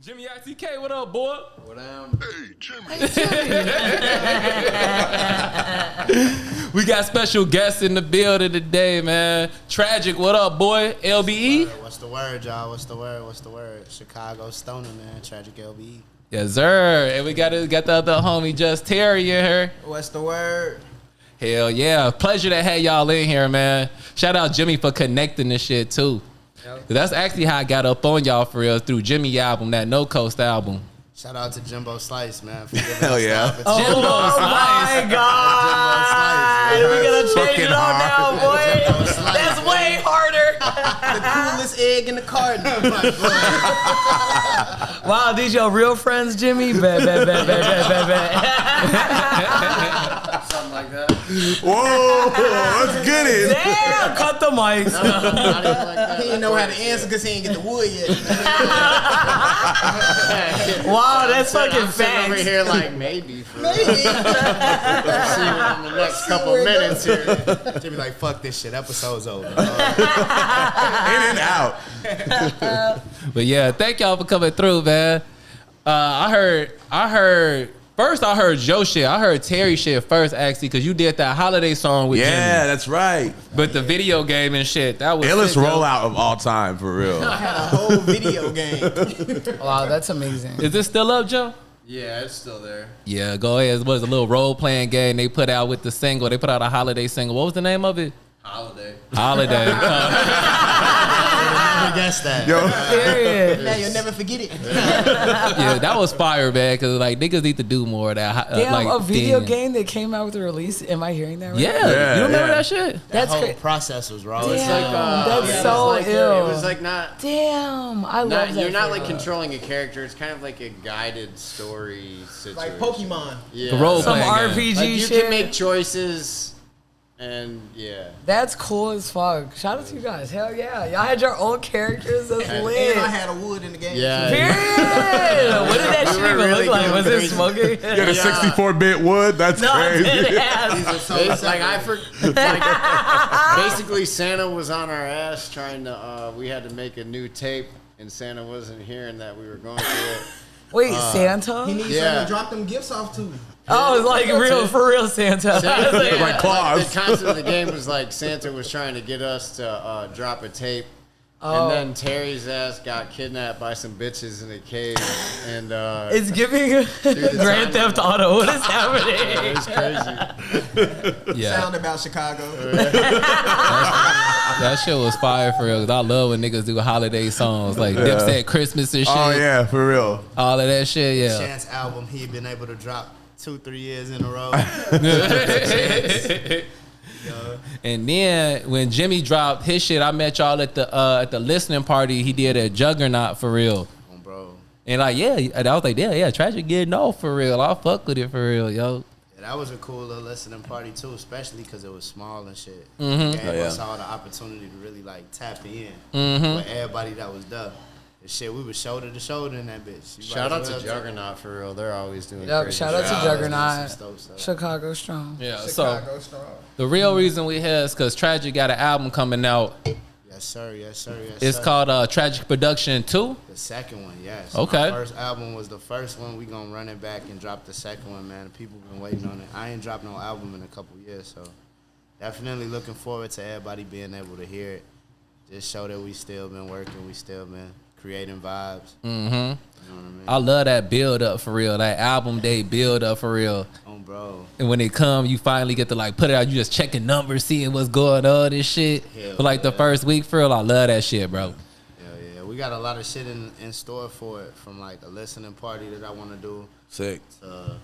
JimmyITK, what up, boy? What up? Hey, Jimmy. We got special guests in the building today, man. Tragiik, what up, boy? LBE? What's the word, y'all? What's the word? What's the word? Chicago Stoner, man. Tragiik LBE. Yes, sir. And we got the other homie, Just Terry, in here. What's the word? Hell yeah. Pleasure to have y'all in here, man. Shout out Jimmy for connecting this shit, too. Yep. That's actually how I got up on y'all for real, through Jimmy album, that No Coast album. Shout out to Jimbo Slice, man. For giving Hell us yeah. the opportunity. Oh my God! We gotta change it on now, boy. That's way harder. The coolest egg in the carton. Wow, these your real friends, Jimmy? Bet. Something like that. Whoa, let's get it. Damn, cut the mics. Not even like that. He didn't know how to answer because he ain't get the wood yet. Wow, that's fucking I'm sitting over facts. here like maybe. Let's see in the next couple minutes here. Jimmy like, fuck this shit. Episode's over. In and out. But yeah, thank y'all for coming through, man. I heard your shit. I heard Terry shit first, actually, because you did that holiday song with Jimmy. Yeah, that's right. But the video game and shit, that was Illest sick, though. rollout of all time, for real. I had a whole video game. Wow, that's amazing. Is this still up, Joe? Yeah, it's still there. Yeah, go ahead. It was a little role-playing game they put out with the single. They put out a holiday single. What was the name of it? Holiday. Holiday. Never guessed that. Yo, Period. Now you'll never forget it. Yeah, that was fire, man, because like niggas need to do more of that. Damn, like, a video thing. game that came out with a release. Am I hearing that right? Yeah, you remember that shit? That's whole crazy. process was raw. Damn, It's like that's so ill. It was like not. Damn, I love that. You're not like flavor. controlling a character. It's kind of like a guided story situation. like Pokemon. Yeah. The role Some playing game. RPG Like you shit. can make choices, and yeah. That's cool as fuck. Shout out to you guys. Hell yeah. Y'all had your own characters. That's lit. And I had a wood in the game. Yeah. Period. What did that We shit were even really look like? going Was it crazy. smoking? you had a 64-bit wood? That's No, crazy. dead ass. It's like basically Santa was on our ass trying to. We had to make a new tape, and Santa wasn't hearing that we were going through it. Wait, Santa? He needs Yeah. something to drop them gifts off to. Oh, it's like real, for real Santa. Yeah, Like Claus. the concept of the game was like Santa was trying to get us to drop a tape, Oh. and then Terry's ass got kidnapped by some bitches in a cave, and It's giving Grand Theft Auto. What is happening? it's crazy. Yeah, Sound about Chicago. that shit was fire for real. 'Cause I love when niggas do holiday songs like Dipset Christmas and shit. Oh, yeah, for real. All of that shit, yeah. Chance album, he'd been able to drop 2-3 years in a row. And then when Jimmy dropped his shit, I met y'all at the listening party he did at Juggernaut for real. Oh, bro. And like, yeah, and I was like, yeah, Tragiik getting off for real. I'll fuck with it for real, yo. Yeah, that was a cool little listening party too, especially because it was small and shit. Mhm. Gave us all the opportunity to really like tap in with everybody that was there. And shit, we was shoulder to shoulder in that bitch. You Shout might out as to well Juggernaut for real. They're always doing Yep, crazy shout out shit. to Juggernaut. Some dope stuff. Chicago strong. Yeah, so the real reason we here is because Tragiik got an album coming out. Yes, sir. Yes, sir. Yes, It's sir. called Tragiik Production 2. The second one, yes. Okay. My first album was the first one. We gonna run it back and drop the second one, man. People been waiting on it. I ain't dropped no album in a couple years, so definitely looking forward to everybody being able to hear it. Just show that we still been working. We still been creating vibes. Mm-hmm. You know what I mean? I love that build up for real. That album day build up for real. Oh, bro. And when they come, you finally get to like put it out. You just checking numbers, seeing what's going on and shit. Hell For like the yeah. first week for real, I love that shit, bro. Yeah. We got a lot of shit in store for it, from like a listening party that I want to do. Sick. To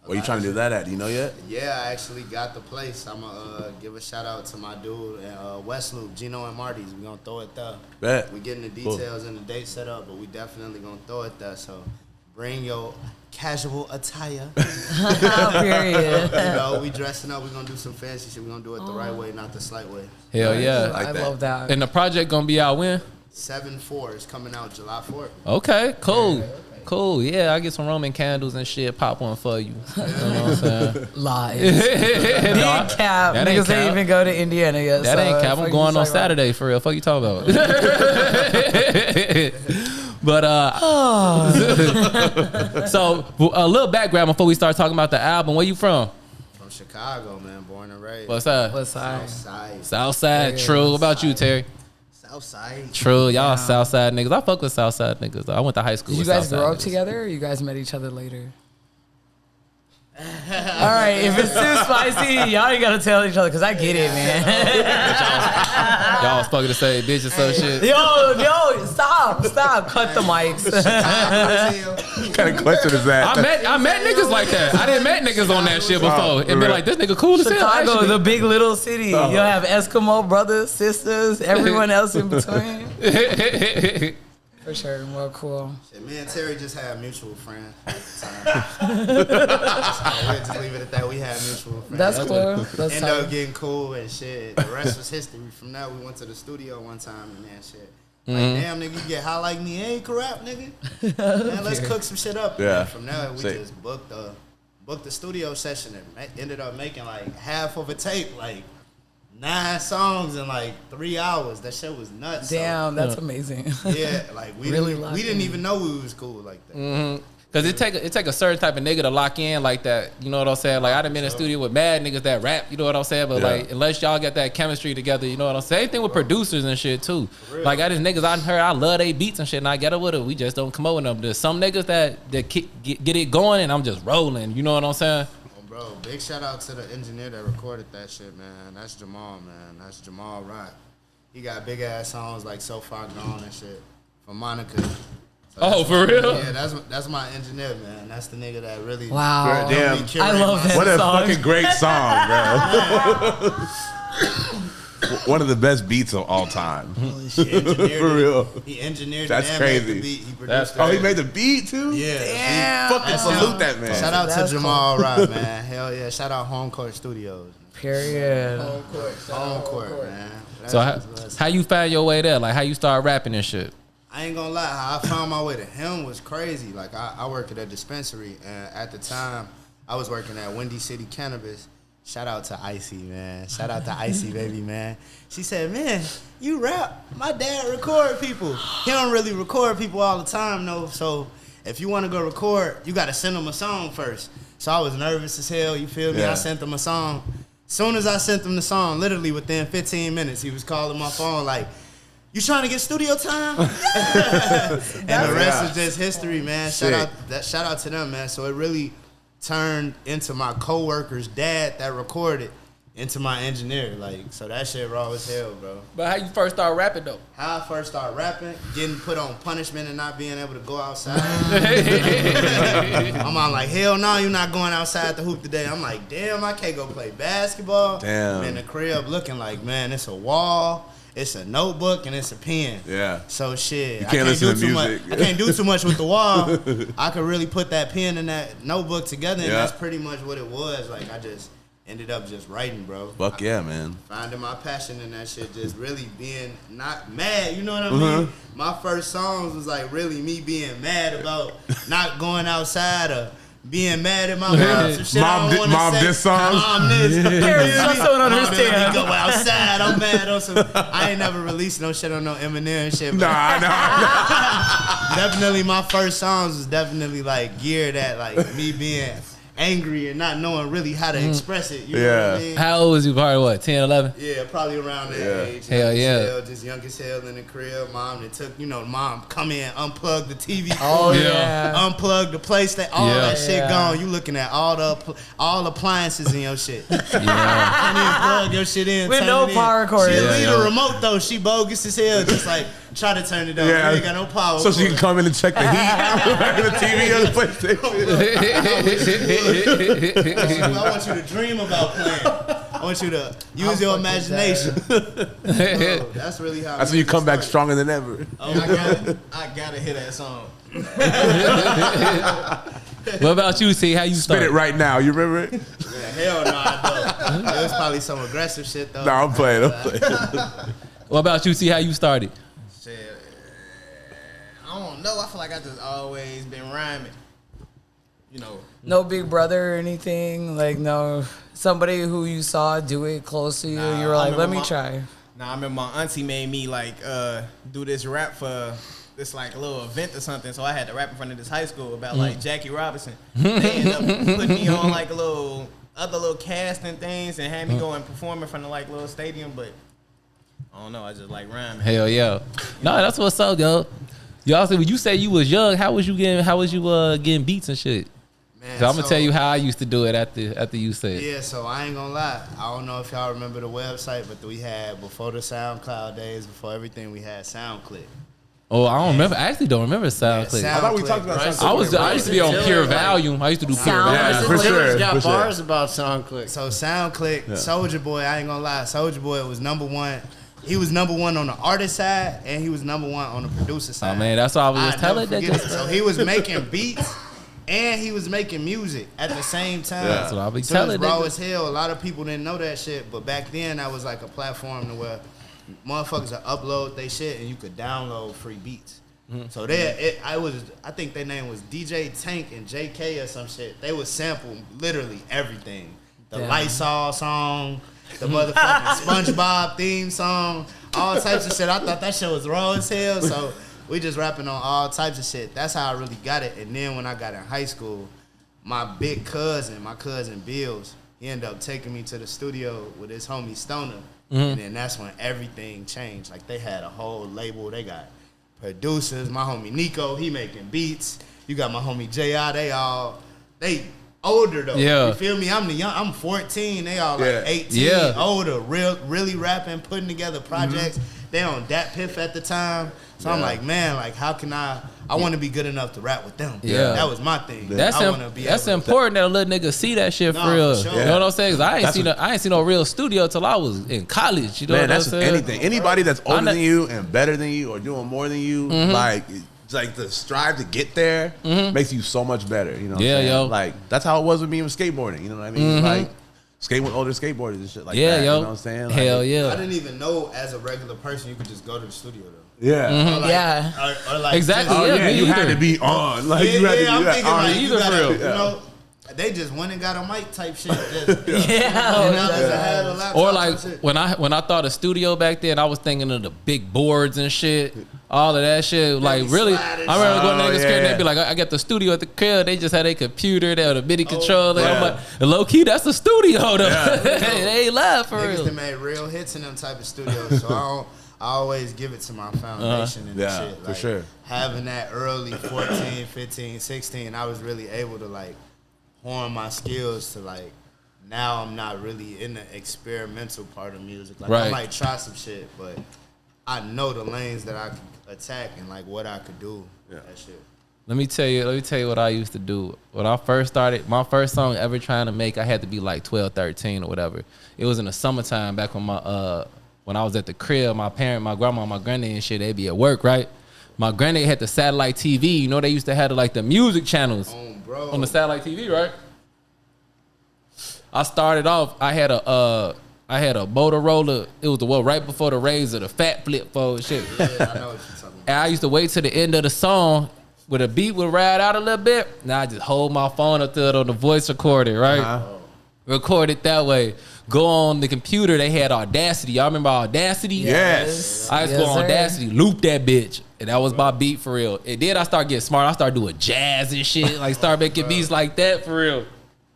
Where you trying to do that at? Do you know yet? Yeah, I actually got the place. I'm gonna give a shout out to my dude at West Loop, Gino and Marty's. We gonna throw it there. Bet. We getting the details and the date set up, but we definitely gonna throw it there. So bring your casual attire. Period. You know, we dressing up. We gonna do some fancy shit. We gonna do it the right way, not the slight way. Hell yeah. I love that. And the project gonna be out when? 7/4 is coming out July 4th. Okay, cool. Cool, yeah, I get some Roman candles and shit, pop one for you. You know what I'm saying? Lies. Nah, Big cap. that ain't Niggas ain't cap. even go to Indiana yet. That so ain't cap. fuck I'm you going on talking about? Saturday for real. Fuck you talking about. But so a little background before we start talking about the album. Where you from? From Chicago, man. Born and raised. What's up? What's side? Southside. Southside. True. What about you, Terry? Southside. True. Y'all Southside niggas. I fuck with Southside niggas. I went to high school. Did you with guys Southside grow up niggas. together, or you guys met each other later? All right, if it's too spicy, y'all ain't gotta tell each other because I get it, man. Y'all was fucking the same bitch or some shit. Yo, stop, cut the mics. What kind of question is that? I met niggas like that. I didn't met niggas on that shit before. It be like, this nigga cool as hell. Chicago, actually. the big little city. You'll have Eskimo brothers, sisters, everyone else in between. For sure, well, cool. Shit, me and Terry just had mutual friends at the time. We'll just leave it at that. We had mutual friends. That's cool. That's Ended up tight. getting cool and shit. The rest was history. From there, we went to the studio one time and that shit. Like, damn, nigga, you get high like me. Ain't crap, nigga. Man, let's cook some shit up. Yeah. And from there, we just booked the studio session and ended up making like half of a tape, like 9 songs in like 3 hours. That shit was nuts. Damn, that's amazing. So, yeah, like we Really didn't even know we was cool like that. Cause it take a certain type of nigga to lock in like that. You know what I'm saying? Like I done been in the studio with mad niggas that rap. You know what I'm saying? But like unless y'all got that chemistry together, you know what I'm saying? Same thing with producers and shit too. Like I just niggas I heard I love they beats and shit, and I get it with it. We just don't come up with them. There's some niggas that get it going, and I'm just rolling. You know what I'm saying? Bro, big shout out to the engineer that recorded that shit, man. That's Jamal, man. That's Jamal Rock. He got big ass songs like So Far Gone and shit from Monica. So For real? Yeah, that's my engineer, man. That's the nigga that really. Wow. Damn. I love that What a song. fucking great song, bro. One of the best beats of all time. He engineered For real. He engineered That's it and crazy. made the beat. He produced Oh, he it. made the beat too? Yeah. Damn. Fucking salute that man. Shout out to That's Jamal Rock, man. Hell yeah. Shout out Home Court Studios. Period. Home Court, man. So That's- how you find your way there? Like how you start rapping and shit? I ain't gonna lie, how I found my way to him was crazy. Like I worked at a dispensary, and at the time I was working at Windy City Cannabis. Shout out to Icy, man. Shout out to Icy, baby, man. She said, man, you rap. My dad record people. He don't really record people all the time, though. So if you want to go record, you got to send him a song first. So I was nervous as hell, you feel me? Yeah. I sent him a song. Soon as I sent him the song, literally within 15 minutes, he was calling my phone like, you trying to get studio time? And the rest is just history, man. Shout out to them, man. So it really turned into my coworker's dad that recorded into my engineer. Like, so that shit raw as hell, bro. But how you first start rapping though? How I first started rapping, getting put on punishment and not being able to go outside. I'm on like, hell no, you're not going outside to hoop today. I'm like, damn, I can't go play basketball. Damn. I'm in the crib looking like, man, it's a wall, it's a notebook, and it's a pen. Yeah. So shit, You can't listen to do too music. much. I can't do too much with the wall. I could really put that pen and that notebook together, and Yeah. that's pretty much what it was. Like I just ended up just writing, bro. Fuck yeah, man. Finding my passion in that shit, just really being not mad, you know what I mean? My first songs was like really me being mad about not going outside or being mad at my mom. Some shit I don't wanna Mom say. diss songs? Mom this. Parents just don't Mom, understand. Go outside, I'm mad on some. I ain't never released no shit on no Eminem and shit. But Nah. definitely my first songs was definitely like geared at like me being angry and not knowing really how to express it. You know what I mean? How old was you? Probably what, 10, 11? Yeah, probably around that age. Hell Young as yeah. hell, just young as hell in the crib. Mom that took, mom come in, unplug the TV. Oh, Yeah. yeah. Unplug the PlayStation, all Yeah. that shit Yeah. gone. You looking at all appliances in your shit. Yeah. Can't even plug your shit in. With turn no it in. power cord. She'll Yeah, leave yeah. the remote though. She bogus as hell. Just like try to turn it on. Yeah. You ain't got no power. So she can cord. come in and check the heat. The TV on the PlayStation. I want you to dream about playing. I want you to use your imagination. Bro, that's really how. That's when you come back started. stronger than ever. I gotta hear that song. What about you, T? How you Spit started? it right now. You remember it? Yeah, hell no, I don't. It was probably some aggressive shit though. No, I'm playing. What about you, T? How you started? Shit, I don't know. I feel like I just always been rhyming. You know, No big brother or anything? Like, no, somebody who you saw do it close to you, Nah, you were I like, let remember me my- try. I remember my auntie made me like do this rap for this like a little event or something, so I had to rap in front of this high school about like Jackie Robinson. They ended up putting me on like other little casting things and had me go and perform in front of like little stadium, but I don't know, I just like rhyming. Hell yeah. No, that's what's up, yo. You also, when you say you was young, how was you getting beats and shit? Man, So I'm gonna tell you how I used to do it after you said. Yeah, so I ain't gonna lie. I don't know if y'all remember the website, but we had, before the SoundCloud days, before everything, we had SoundClick. Oh, I don't remember. I actually don't remember SoundClick. Yeah, I thought we talked about right? SoundClick. I used to be on Pure Volume. I used to do Pure Sound- Volume. Yeah, for sure. Got for sure. bars about SoundClick. So SoundClick, Soldier Boy, I ain't gonna lie, Soldier Boy was #1. He was #1 on the artist side, and he was #1 on the producer side. Oh man, that's what I was just I'll telling never that. forget it. So he was making beats and he was making music at the same time. That's what I be So telling it was raw niggas. as hell. A lot of people didn't know that shit, but back then that was like a platform to where motherfuckers would upload they shit and you could download free beats. So I think their name was DJ Tank and JK or some shit. They would sample literally everything. The Damn. Lysol song, the motherfucking SpongeBob theme song, all types of shit. I thought that shit was raw as hell. So we just rapping on all types of shit. That's how I really got it. And then when I got in high school, my cousin Bills, he ended up taking me to the studio with his homie Stoner. And then that's when everything changed. Like they had a whole label. They got producers. My homie Nico, he making beats. You got my homie JI, they older though. Yeah. You feel me? I'm 14. They all like Yeah. 18, Yeah. older, really rapping, putting together projects. They on Dat Piff at the time. So I'm like, man, like how can I want to be good enough to rap with them. Yeah. That was my thing. That's I wanna be that's able to- important that a little nigga see that shit No, for real. for sure. You know what I'm saying? 'Cause I That's ain't seen no real studio till I was in college. You know Man, what I'm that's saying? anything. Anybody that's older know- than you and better than you or doing more than you, like the strive to get there makes you so much better. You know what Yeah, I'm saying? yo. Like that's how it was with me with skateboarding. You know what I mean? Like skate with older skateboarders and shit like Yeah, that. yo. You know what I'm saying? Like, Hell I yeah. didn't even know as a regular person you could just go to the studio though. Yeah. Or like, Yeah. or like Exactly. Oh Yeah, yeah, me you had either. to be on. Like you had to I'm be thinking on. like you either, gotta, for real. you know, they just went and got a mic type shit. Just, Yeah. Or like when I thought of studio back then, I was thinking of the big boards and shit, all of that shit. Like be really, sliding I remember going to shit. niggas' crib and Yeah. they'd be like, I got the studio at the crib. They just had a computer, they had a MIDI controller. yeah. I'm like, low key, that's the studio though. They ain't live for niggas real. that made real hits in them type of studios. So I always give it to my foundation and Yeah, shit. for Like, sure. having that early 14, 15, 16, I was really able to like hone my skills to like, now I'm not really in the experimental part of music. Like I Right. might try some shit, but I know the lanes that I can attack and like what I could do. Yeah. That shit. Let me tell you what I used to do. When I first started, my first song ever trying to make, I had to be like 12, 13 or whatever. It was in the summertime back when I was at the crib. My grandma, my granddad and shit, they'd be at work, right? My granddad had the satellite TV. You know, they used to have like the music channels Bro. on the satellite TV, right? I started off, I had a Motorola. It was the one right before the Razor, the fat flip phone shit. Yeah, I know what you're talking about. And I used to wait to the end of the song where the beat would ride out a little bit. Now I just hold my phone up to it on the voice recorder, right? Record it that way. Go on the computer. They had Audacity. Y'all remember Audacity? Yes. I used to Yes, go on sir. Audacity, loop that bitch. And that was my beat for real. And then I started getting smart. I started doing jazz and shit. Like start making beats like that for real.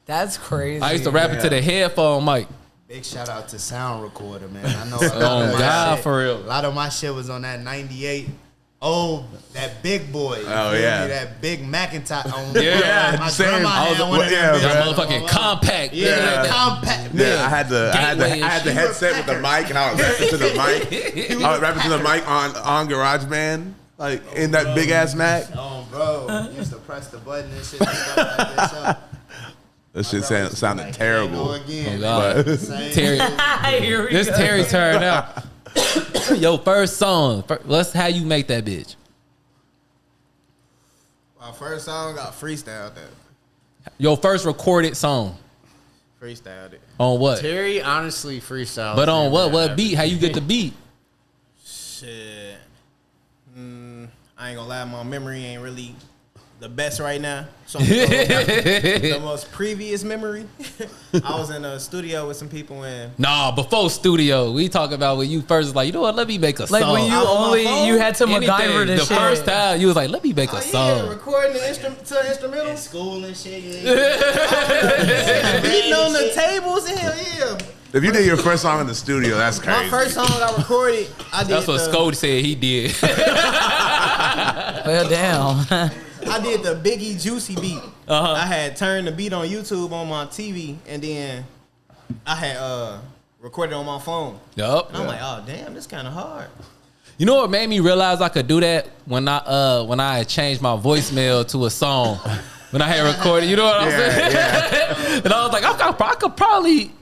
That's crazy. I used to rap it to the headphone mic. Big shout out to Sound Recorder, man. I know. Oh, God, shit, for real. A lot of my shit was on that 98. Oh, that big boy. You Oh, feel yeah. me? That big Macintosh. Yeah, my same. grandma I was had a- one of yeah, them. That bitches. motherfucking compact. Yeah, nigga, that- compact. Yeah, I had the Gateway and shit. headset with the mic, and I was rapping to the mic. I was rapping to the mic on GarageBand, like in that big ass Mac. Oh, bro. Used to press the button and shit. And stuff like that, so. That shit Bro, used to sounded like, terrible. "Here they go again." Oh, God. But Same Terry, shit. Here we this go. Terry turn out. Yo, first song. Let's how you make that bitch. My first song got freestyled that. Your first recorded song. Freestyled it. On what? Terry honestly freestyle. But on what? What beat? How you get the beat? Shit. I ain't gonna lie, my memory ain't really the best right now. So the most previous memory, I was in a studio with some people in. Nah, before studio, we talk about when you first was like, you know what? Let me make a song. Like when you had to MacGyver this the shit. first time, you was like, let me make a song. Yeah, recording the instrumental In school and shit. beating on the tables. Hell yeah. If you did your first song in the studio, that's crazy. My first song I recorded, I did. That's what Scode said he did. Well, damn. I did the Biggie Juicy beat. Uh-huh. I had turned the beat on YouTube on my TV, and then I had recorded on my phone. Yup. And I'm like, oh damn, this kind of hard. You know what made me realize I could do that when I had changed my voicemail to a song when I had recorded. You know what I'm saying? Yeah. And I was like, I could probably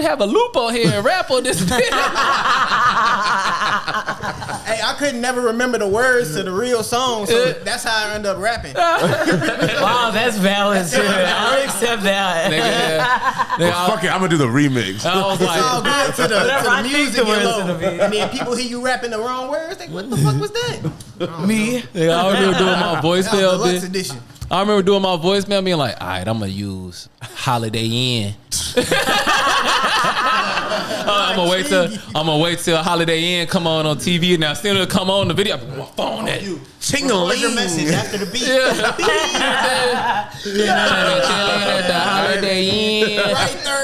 have a loop on here and rap on this. Hey, I couldn't never remember the words to the real song, so that's how I ended up rapping. Wow, that's valid too. I'll accept that. Fuck it, I'm gonna do the remix. I was It's all like, good to the I think music the words low. to the beat. And then people hear you rapping the wrong words. Like, what the fuck was that? Me. nigga, I remember doing my That was voicemail. deluxe bitch. edition. I remember doing my voicemail, being like, all right, I'm gonna use Holiday Inn. I'm gonna wait till Holiday Inn come on TV. Now, still it'll come on the video. I'm my phone at Record your message after the beat. chilling at the Holiday Inn. Right there.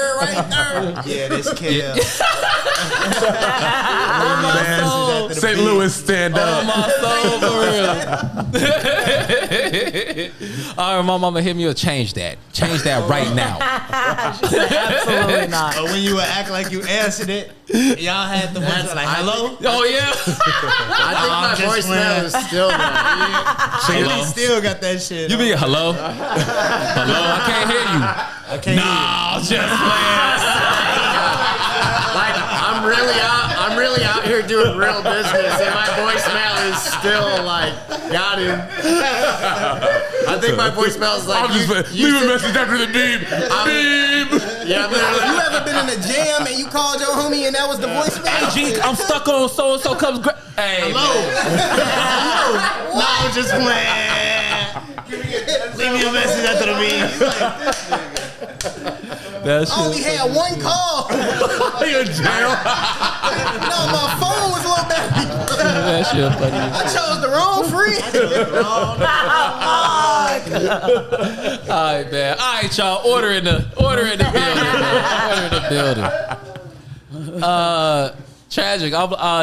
Yeah, this kid. St. Louis stand up. My soul for real. All right, my mama hit me up. Change that right now. Absolutely not. But when you would act like you answered it, y'all had the ones like, hello? Oh yeah. I think my voicemail is still there. He still got that shit. You be hello? Hello? I can't hear you. I can't Nah, just playing. Like I'm really out here doing real business, and my voicemail is still like, got him. I think my voicemail is like, Leave a message after the beep. Beep. yeah, literally. You ever been in a jam and you called your homie and that was the voicemail? Jeek, I'm stuck on so and so comes. Hey, Hello. No, I'm just playing. Leave me a message after the beep. that I only shit. had one call. You in jail? No, my phone was a little bad. That shit funny. I chose the wrong friend. All right, man. All right, y'all. Order in the building. Tragic.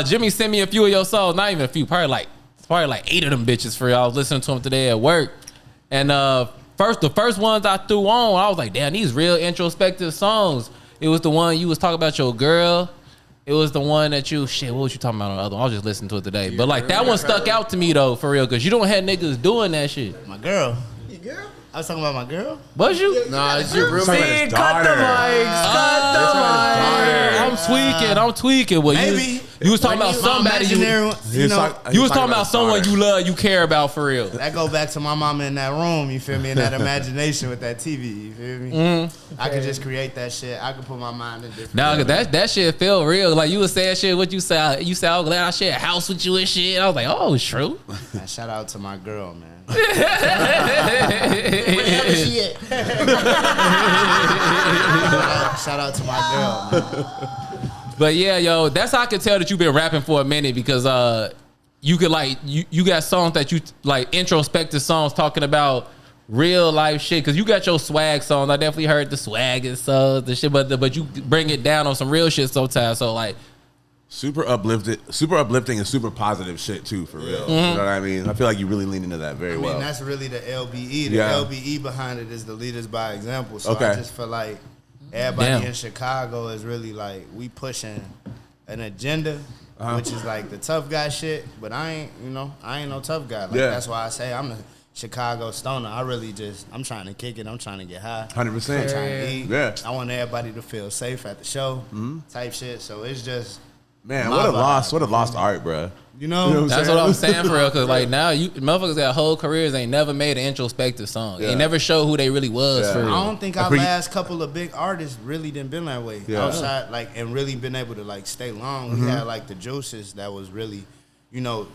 Jimmy sent me a few of your songs. Not even a few. Probably like 8 of them bitches for y'all. I was listening to them today at work. And the first ones I threw on, I was like, damn, these real introspective songs. It was the one you was talking about your girl. It was the one that what was you talking about on the other one? I was just listening to it today. But like that one stuck out to me though, for real, because you don't have niggas doing that shit. My girl. Your girl? I was talking about my girl. Was you? Nah, it's your Talking about roommate. his Cut the daughter. mics. Cut the mics. I'm tweaking. Well, Maybe. you was talking about somebody you was talking about someone you love, you care about for real. That go back to my mama in that room, you feel me, in that imagination with that TV, you feel me? I could just create that shit. I could put my mind in different. Now that shit feel real. Like you was saying shit, what you said, I'm glad I share a house with you and shit. I was like, oh, it's true. Man, shout out to my girl, man. Wherever she at. Shout out to my girl, man. But yeah, yo, that's how I could tell that you've been rapping for a minute, because you could like you got songs that you like, introspective songs talking about real life shit. Cause you got your swag songs. I definitely heard the swag and songs, the shit, but you bring it down on some real shit sometimes. So like, Super uplifting and super positive shit too, for real. You know what I mean? I feel like you really lean into that very well. I mean, that's really the LBE. The Yeah. LBE behind it is the leaders by example. So Okay. I just feel like everybody Damn. in Chicago is really like, we pushing an agenda, which is like the tough guy shit. But I ain't no tough guy. Like Yeah. that's why I say I'm the Chicago stoner. I'm trying to kick it. I'm trying to get high. 100%. I'm trying to eat. Yeah. I want everybody to feel safe at the show, type shit. So it's just, Man, my what a vibe. lost art, bro. you know, You know what I'm that's saying? what I'm saying for real. Cause like now you motherfuckers got whole careers ain't never made an introspective song. Yeah. They never show who they really was Yeah. for real. I don't think our Pre- last couple of big artists really didn't been that way. Yeah. Outside, like, and really been able to like stay long. We had like the Juices that was really,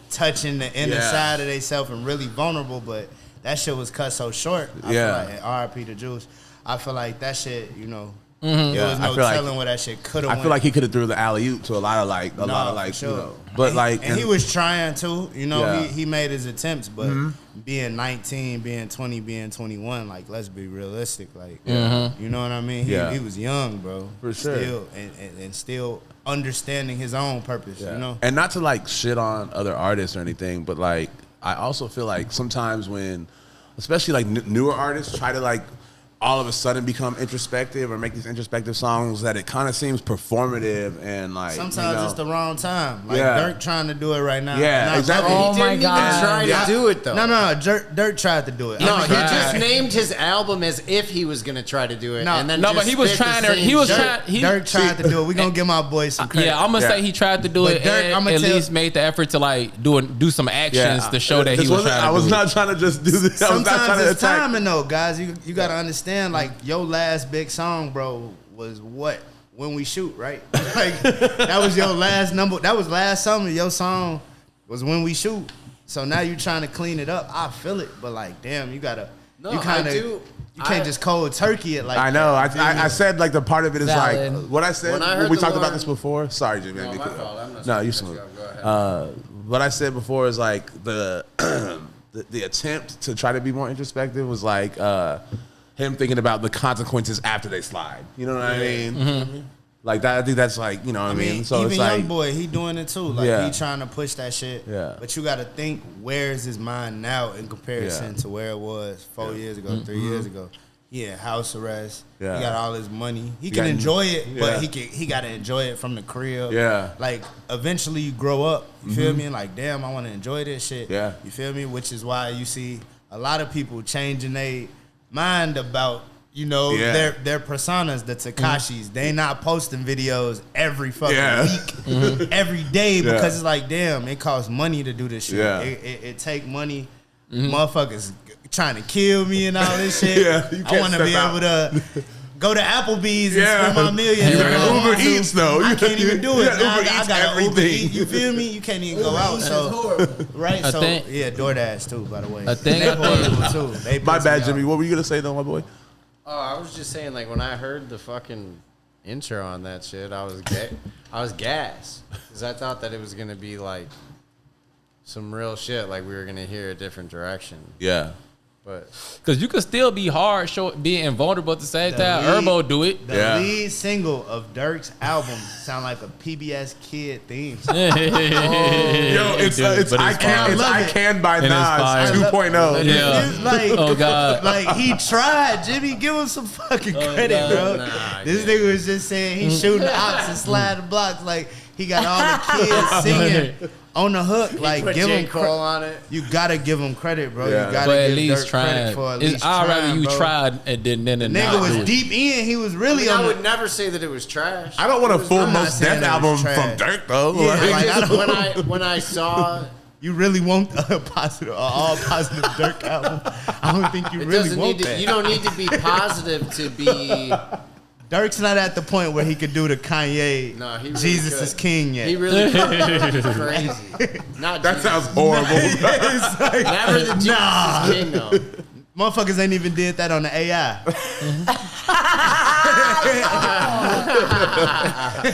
touching the inner Yeah. side of themselves and really vulnerable. But that shit was cut so short. I feel like R.I.P. to Juice. I feel like that shit, you know, there was no telling where that shit could have. I feel like he could have threw the alley oop to a lot of sure. you know, but and he was trying to, you know, he made his attempts, but being 19, being 20, being 21, like let's be realistic, like you know what I mean? He was young, bro, for sure, still, and still understanding his own purpose, you know, and not to like shit on other artists or anything, but like I also feel like sometimes when, especially like newer artists try to like all of a sudden become introspective or make these introspective songs, that it kind of seems performative and like sometimes it's the wrong time. Like Dirk trying to do it right now. Yeah, exactly. Oh my God. Try to do it though. No, Dirk tried to do it. No, he just named his album as if he was gonna try to do it. No, and then but he was trying to. Dirk tried to do it. We gonna give my boy some credit. Yeah, I'm gonna say he tried to do it. Dirk, and at least made the effort to like do some actions to show that he was trying to do it. I was not trying to just do this. Sometimes it's timing though, guys. You gotta understand, like your last big song, bro, was what? When We Shoot, right? Like that was your last number. That was last summer. Your song was When We Shoot. So now you trying to clean it up. I feel it, but like, damn, you gotta. No, you can't just cold turkey it like. I know. I said like the part of it is Valid. like what I said. When we talked about this before. Sorry, Jimmy. No, my fault. I'm not no, you smooth. What I said before is like the attempt to try to be more introspective was like him thinking about the consequences after they slide. You know what I mean? Mm-hmm. Like that. I think that's like, you know what I mean. So even it's like, young boy, he doing it too. Like he trying to push that shit. Yeah. But you got to think, where's his mind now in comparison to where it was 4 years ago, 3 years ago. He in house arrest. Yeah. He got all his money. He can enjoy it, but he got to enjoy it from the crib. Yeah. Like eventually you grow up. You feel me? Like damn, I want to enjoy this shit. Yeah. You feel me? Which is why you see a lot of people changing their mind about. You know, their personas, the Tekashis, they not posting videos every fucking week, every day, because it's like, damn, it costs money to do this shit. Yeah. It take money. Motherfuckers trying to kill me and all this shit. You I want to be able to go to Applebee's and spend my millions. You got Uber Eats, though. I can't even do it. Now Uber I Eats got Uber everything. Eats. You feel me? You can't even go out. So, right? So, DoorDash too, by the way. My bad, Jimmy. What were you going to say, though, my boy? Oh, I was just saying, like, when I heard the fucking intro on that shit, I was gassed. Because I thought that it was going to be, like, some real shit. Like, we were going to hear a different direction. Yeah. But because you could still be hard, being vulnerable at the same time. Herbo do it. The lead single of Dirk's album sound like a PBS Kid theme. Yo, it's I Can by Nas 2.0. Yeah. It's like, oh God. Like he tried. Jimmy, give him some fucking credit, bro. This nigga was just saying he's shooting ops and sliding blocks. Like he got all the kids singing on the hook. Like give him credit on it. You gotta give him credit, bro. Yeah. You gotta But at give least Dirk trying. credit for at least I'd rather trying, you bro. tried and then The not nigga was do it. deep in. He was really on. I would never say that it was trash. I don't want a full I'm not Most saying Def that it was album from trash. Dirk, though. Yeah, like, I don't- when I saw You really want a positive, all positive Dirk album? I don't think you it really doesn't want need to, that. you don't need to be positive to be. Dirk's not at the point where he could do the Kanye No, he really Jesus could. is King yet. He really could. Crazy. Not That Jesus. sounds horrible. It's like, Never the Jesus is King though. motherfuckers ain't even did that on the AI.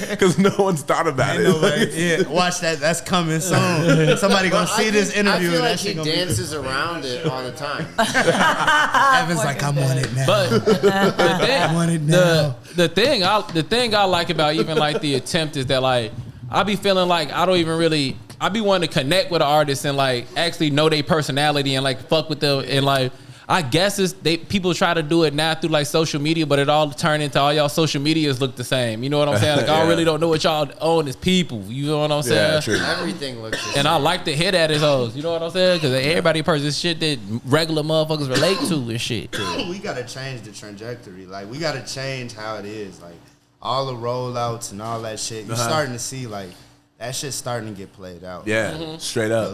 Because no one's thought about Ain't it. nobody, yeah, watch that. That's coming soon. Somebody gonna see this interview I feel and like that he shit gonna dances around it all the time. be. Evan's like, I'm on it now. But I want it now. the thing I like about even like the attempt is that like I be feeling like I don't even really I be wanting to connect with an artist and like actually know their personality and like fuck with them and like I guess people try to do it now through like social media, but it all turned into all y'all social medias look the same. You know what I'm saying? Like I really don't know what y'all own as people. You know what I'm saying? Yeah, true. Everything looks the same. And I like to hit at his hoes. You know what I'm saying? Because everybody purchase shit that regular motherfuckers relate to and shit. We gotta change the trajectory. Like we gotta change how it is. Like all the rollouts and all that shit. You're starting to see like that shit's starting to get played out. Yeah, straight up.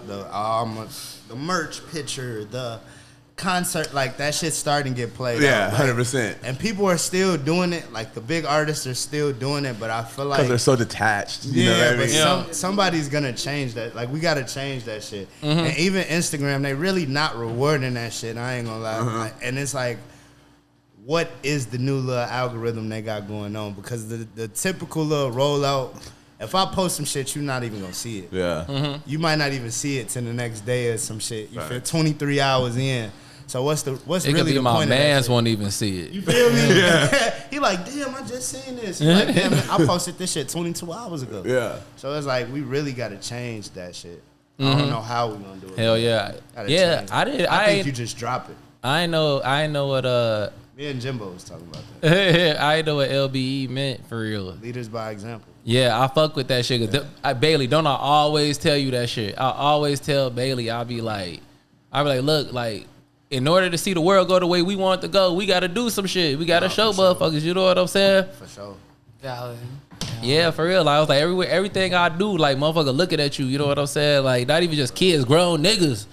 The merch picture, the concert, like that shit's starting to get played. Yeah, out, like, 100%. and people are still doing it. Like the big artists are still doing it, but I feel like Because they're so detached. You know what I mean? but somebody's gonna change that. Like we gotta change that shit. Mm-hmm. And even Instagram, they really not rewarding that shit. I ain't gonna lie. Like, and it's like, what is the new little algorithm they got going on? Because the typical little rollout. If I post some shit, you're not even gonna see it. Yeah. You might not even see it till the next day or some shit. You Right. feel 23 hours in. So what's It really could be the my point of that mans shit? won't even see it. You feel me? Yeah. He like, damn, I just seen this. He like, damn, I posted this shit 22 hours ago. Yeah. So it's like we really gotta change that shit. I don't know how we gonna do it. Hell yeah. Gotta Yeah, change it. I did. I think you just drop it. I know what Me and Jimbo was talking about that. I know what LBE meant for real. Leaders by example. Yeah, I fuck with that shit. Bailey, don't I always tell you that shit? I always tell Bailey, I'll be like, look, like, in order to see the world go the way we want it to go, we gotta do some shit. We gotta show motherfuckers, you know what I'm saying? For sure. Valid. Yeah, for real. Like, I was like, everything I do, like, motherfucker looking at you, you know what I'm saying? Like, not even just kids, grown niggas.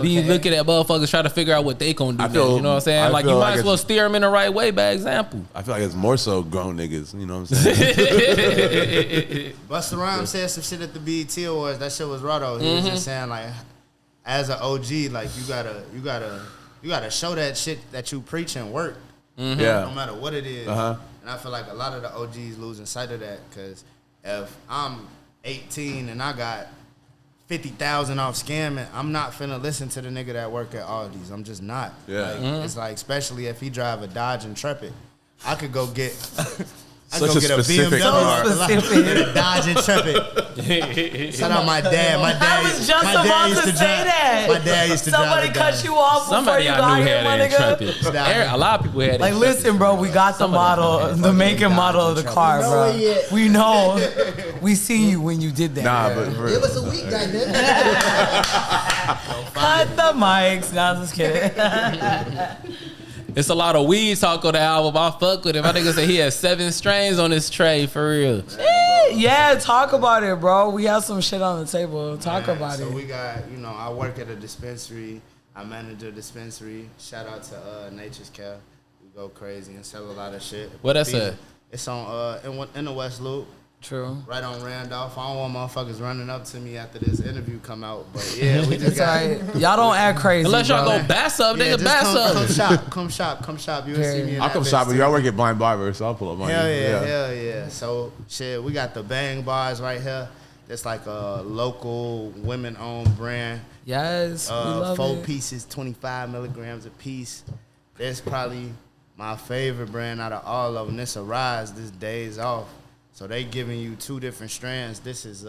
Be looking at motherfuckers trying to figure out what they gonna do next, you know what I'm saying? Like, you might as well steer them in the right way by example. I feel like it's more so grown niggas. You know what I'm saying? Busta Rhymes said some shit at the BET Awards. That shit was raw though. He was just saying like, as an OG, like you gotta show that shit that you preach and work. Yeah. No matter what it is. Uh-huh. And I feel like a lot of the OGs losing sight of that because if I'm 18 and I got 50,000 off scamming, I'm not finna listen to the nigga that work at Aldi's. I'm just not. Yeah. Like, it's like, especially if he drive a Dodge Intrepid, I could go get Such a specific car. Get a Dodge Intrepid. Shout out my dad. My dad. I was just about to say that. My dad used to Somebody drive a cut you off before Somebody you I got knew here, my had an nigga. Intrepid. A lot of people had Like, Intrepid. listen, bro, we got the model, the make and model of the car, bro. We know. We see you when you did that. Nah, but for real. us a week, goddamn. Cut the mics. Nah, I'm just kidding. It's a lot of weed talk on the album. I fuck with him. My nigga said he had 7 strains on his tray, for real. Yeah, talk about it, bro. We have some shit on the table. Talk about so it. we got, I work at a dispensary. I manage a dispensary. Shout out to Nature's Care. We go crazy and sell a lot of shit. What that's at? It's on in the West Loop. True. Right on Randolph. I don't want motherfuckers running up to me after this interview come out, but yeah, we just It's all right. Y'all don't act crazy, Unless y'all bro. go bass up, Yeah, nigga, just bass up. come shop. You will see me in I'll that come bitch shop with too. you. I work at Blind Barber, so I'll pull up on you. Hell yeah. So shit, we got the Bang Bars right here. It's like a local women-owned brand. Yes, we love 4 it. pieces, 25 milligrams a piece. That's probably my favorite brand out of all of them. This Arise, this Days Off. So they giving you 2 different strands. This is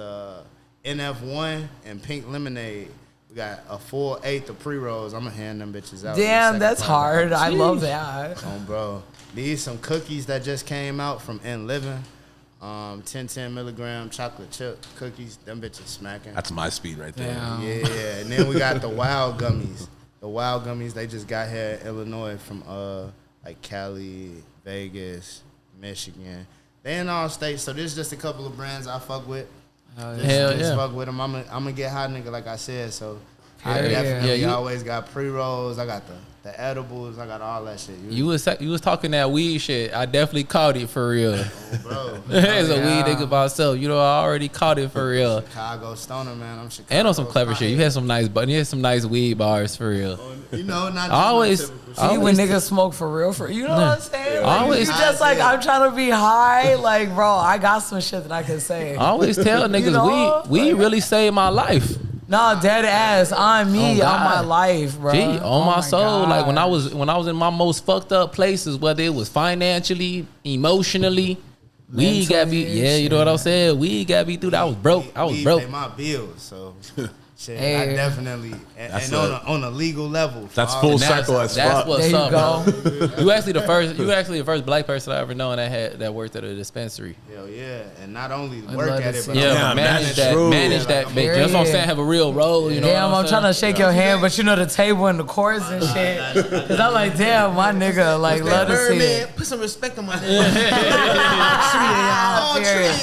NF1 and Pink Lemonade. We got a full 1/8 of pre-rolls. I'm gonna hand them bitches out. Damn, that's hard. I love that. Oh, bro. These some cookies that just came out from In Living. 10 milligram chocolate chip cookies. Them bitches smacking. That's my speed right there. Damn. Yeah, and then we got the Wild Gummies. The Wild Gummies, they just got here in Illinois from like Cali, Vegas, Michigan. They in all states, so this is just a couple of brands I fuck with. Hell Just yeah. fuck with them. I'm gonna get hot nigga like I said, so I Hell yeah. definitely Yeah, you- always got pre-rolls. I got the edibles. I got all that shit. You was talking that weed shit. I definitely caught it for real. Bro. As a yeah. weed nigga myself, I already caught it for real. Chicago stoner, man. I'm Chicago. And on some clever shit. You had some nice, but you had some nice weed bars for real. not just Always- no typical shit. See, when niggas smoke for real, you know what I'm saying? Like, Always- you just like, I'm trying to be high. Like, bro, I got some shit that I can say. I always tell niggas know? weed really saved my life. Nah, dead ass on me, Oh, on my God. life, bro. Gee, on Oh my soul. God. Like when I was in my most fucked up places, whether it was financially, emotionally, weed got me. Mentally, Yeah, you know what I'm saying. Weed got me through that. I was broke. I was Weed broke. pay my bills, so shit. Hey. I definitely That's and on a legal level. That's for full all- circle as That's fuck. what's There you up, go. bro. You actually the first black person I ever known that worked at a dispensary. Hell yeah, and not only I'd work love at to it, see but Yeah, Yeah, but manage that's that, true. manage that bitch. That's what I'm saying. Have a real role. You know. Damn, what I'm trying to shake your hand, but you know the table and the chords and shit. Cause I'm like, damn, my nigga, like, love to see it. Put some respect on my name. Period.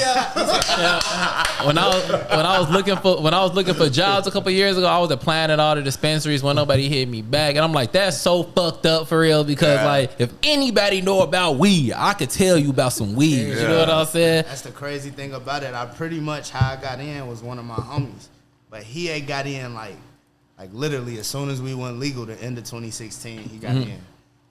when I was looking for jobs a couple years ago. I was applying at all the dispensaries when nobody hit me back, and I'm like, that's so fucked up for real. Because like, if anybody know about weed, I could tell you about some weed. You know what I'm saying? That's the crazy thing about it. I pretty much how I got in was one of my homies, but he ain't got in like literally as soon as we went legal, the end of 2016, he got in,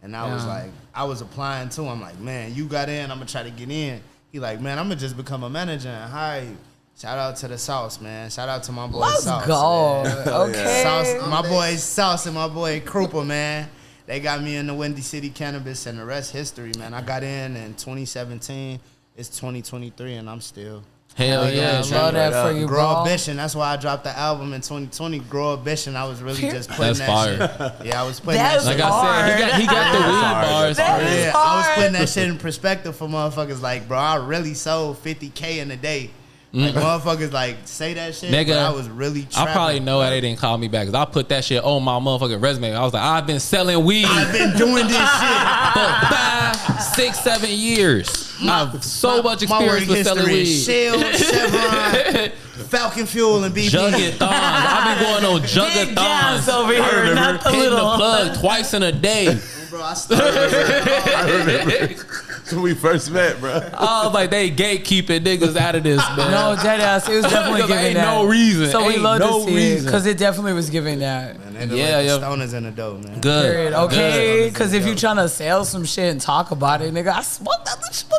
and I was like, I was applying too. I'm like, man, you got in, I'm gonna try to get in. He like, man, I'm gonna just become a manager and hire you. Shout out to the Sauce, man. Shout out to my boy Sauce. Let's go. Man. Okay. Sauce, my boy Sauce and my boy Krupa, man. They got me in the Windy City Cannabis, and the rest history, man. I got in 2017. It's 2023, and I'm still. Hell yeah. I love that for you, Grow bro. Ambition. That's why I dropped the album in 2020. Grow Ambition. I was really just putting That's that fire. shit. Yeah, I was putting That's that shit. Like I said, he got the weed bars. That for is real. Yeah, I was hard. putting that shit in perspective for motherfuckers. Like, bro, I really sold 50K in a day. Like, motherfuckers like say that shit. Nigga, but I was really trapping. I probably know why they didn't call me back, because I put that shit on my motherfucking resume. I was like, I've been selling weed I've been doing this shit. for 5, 6, 7 years. I've so much My experience work with selling history weed. is Shell, Chevron, Falcon Fuel, and BP. Juggathons. I've been going on Big gas juggathons. over here, not the Hitting the little. plug twice in a day. Bro, I started. I remember when we first met, bro. I was like, they gatekeeping niggas out of this, man. No, deadass. It was definitely Because giving ain't that. no reason. So we Ain't love no to see it reason. because it definitely was giving that. Man, they Yeah, yeah, yeah. stoners in the dough, man. Good. Period. Okay, Good. because if you trying to sell some shit and talk about it, nigga, I smoke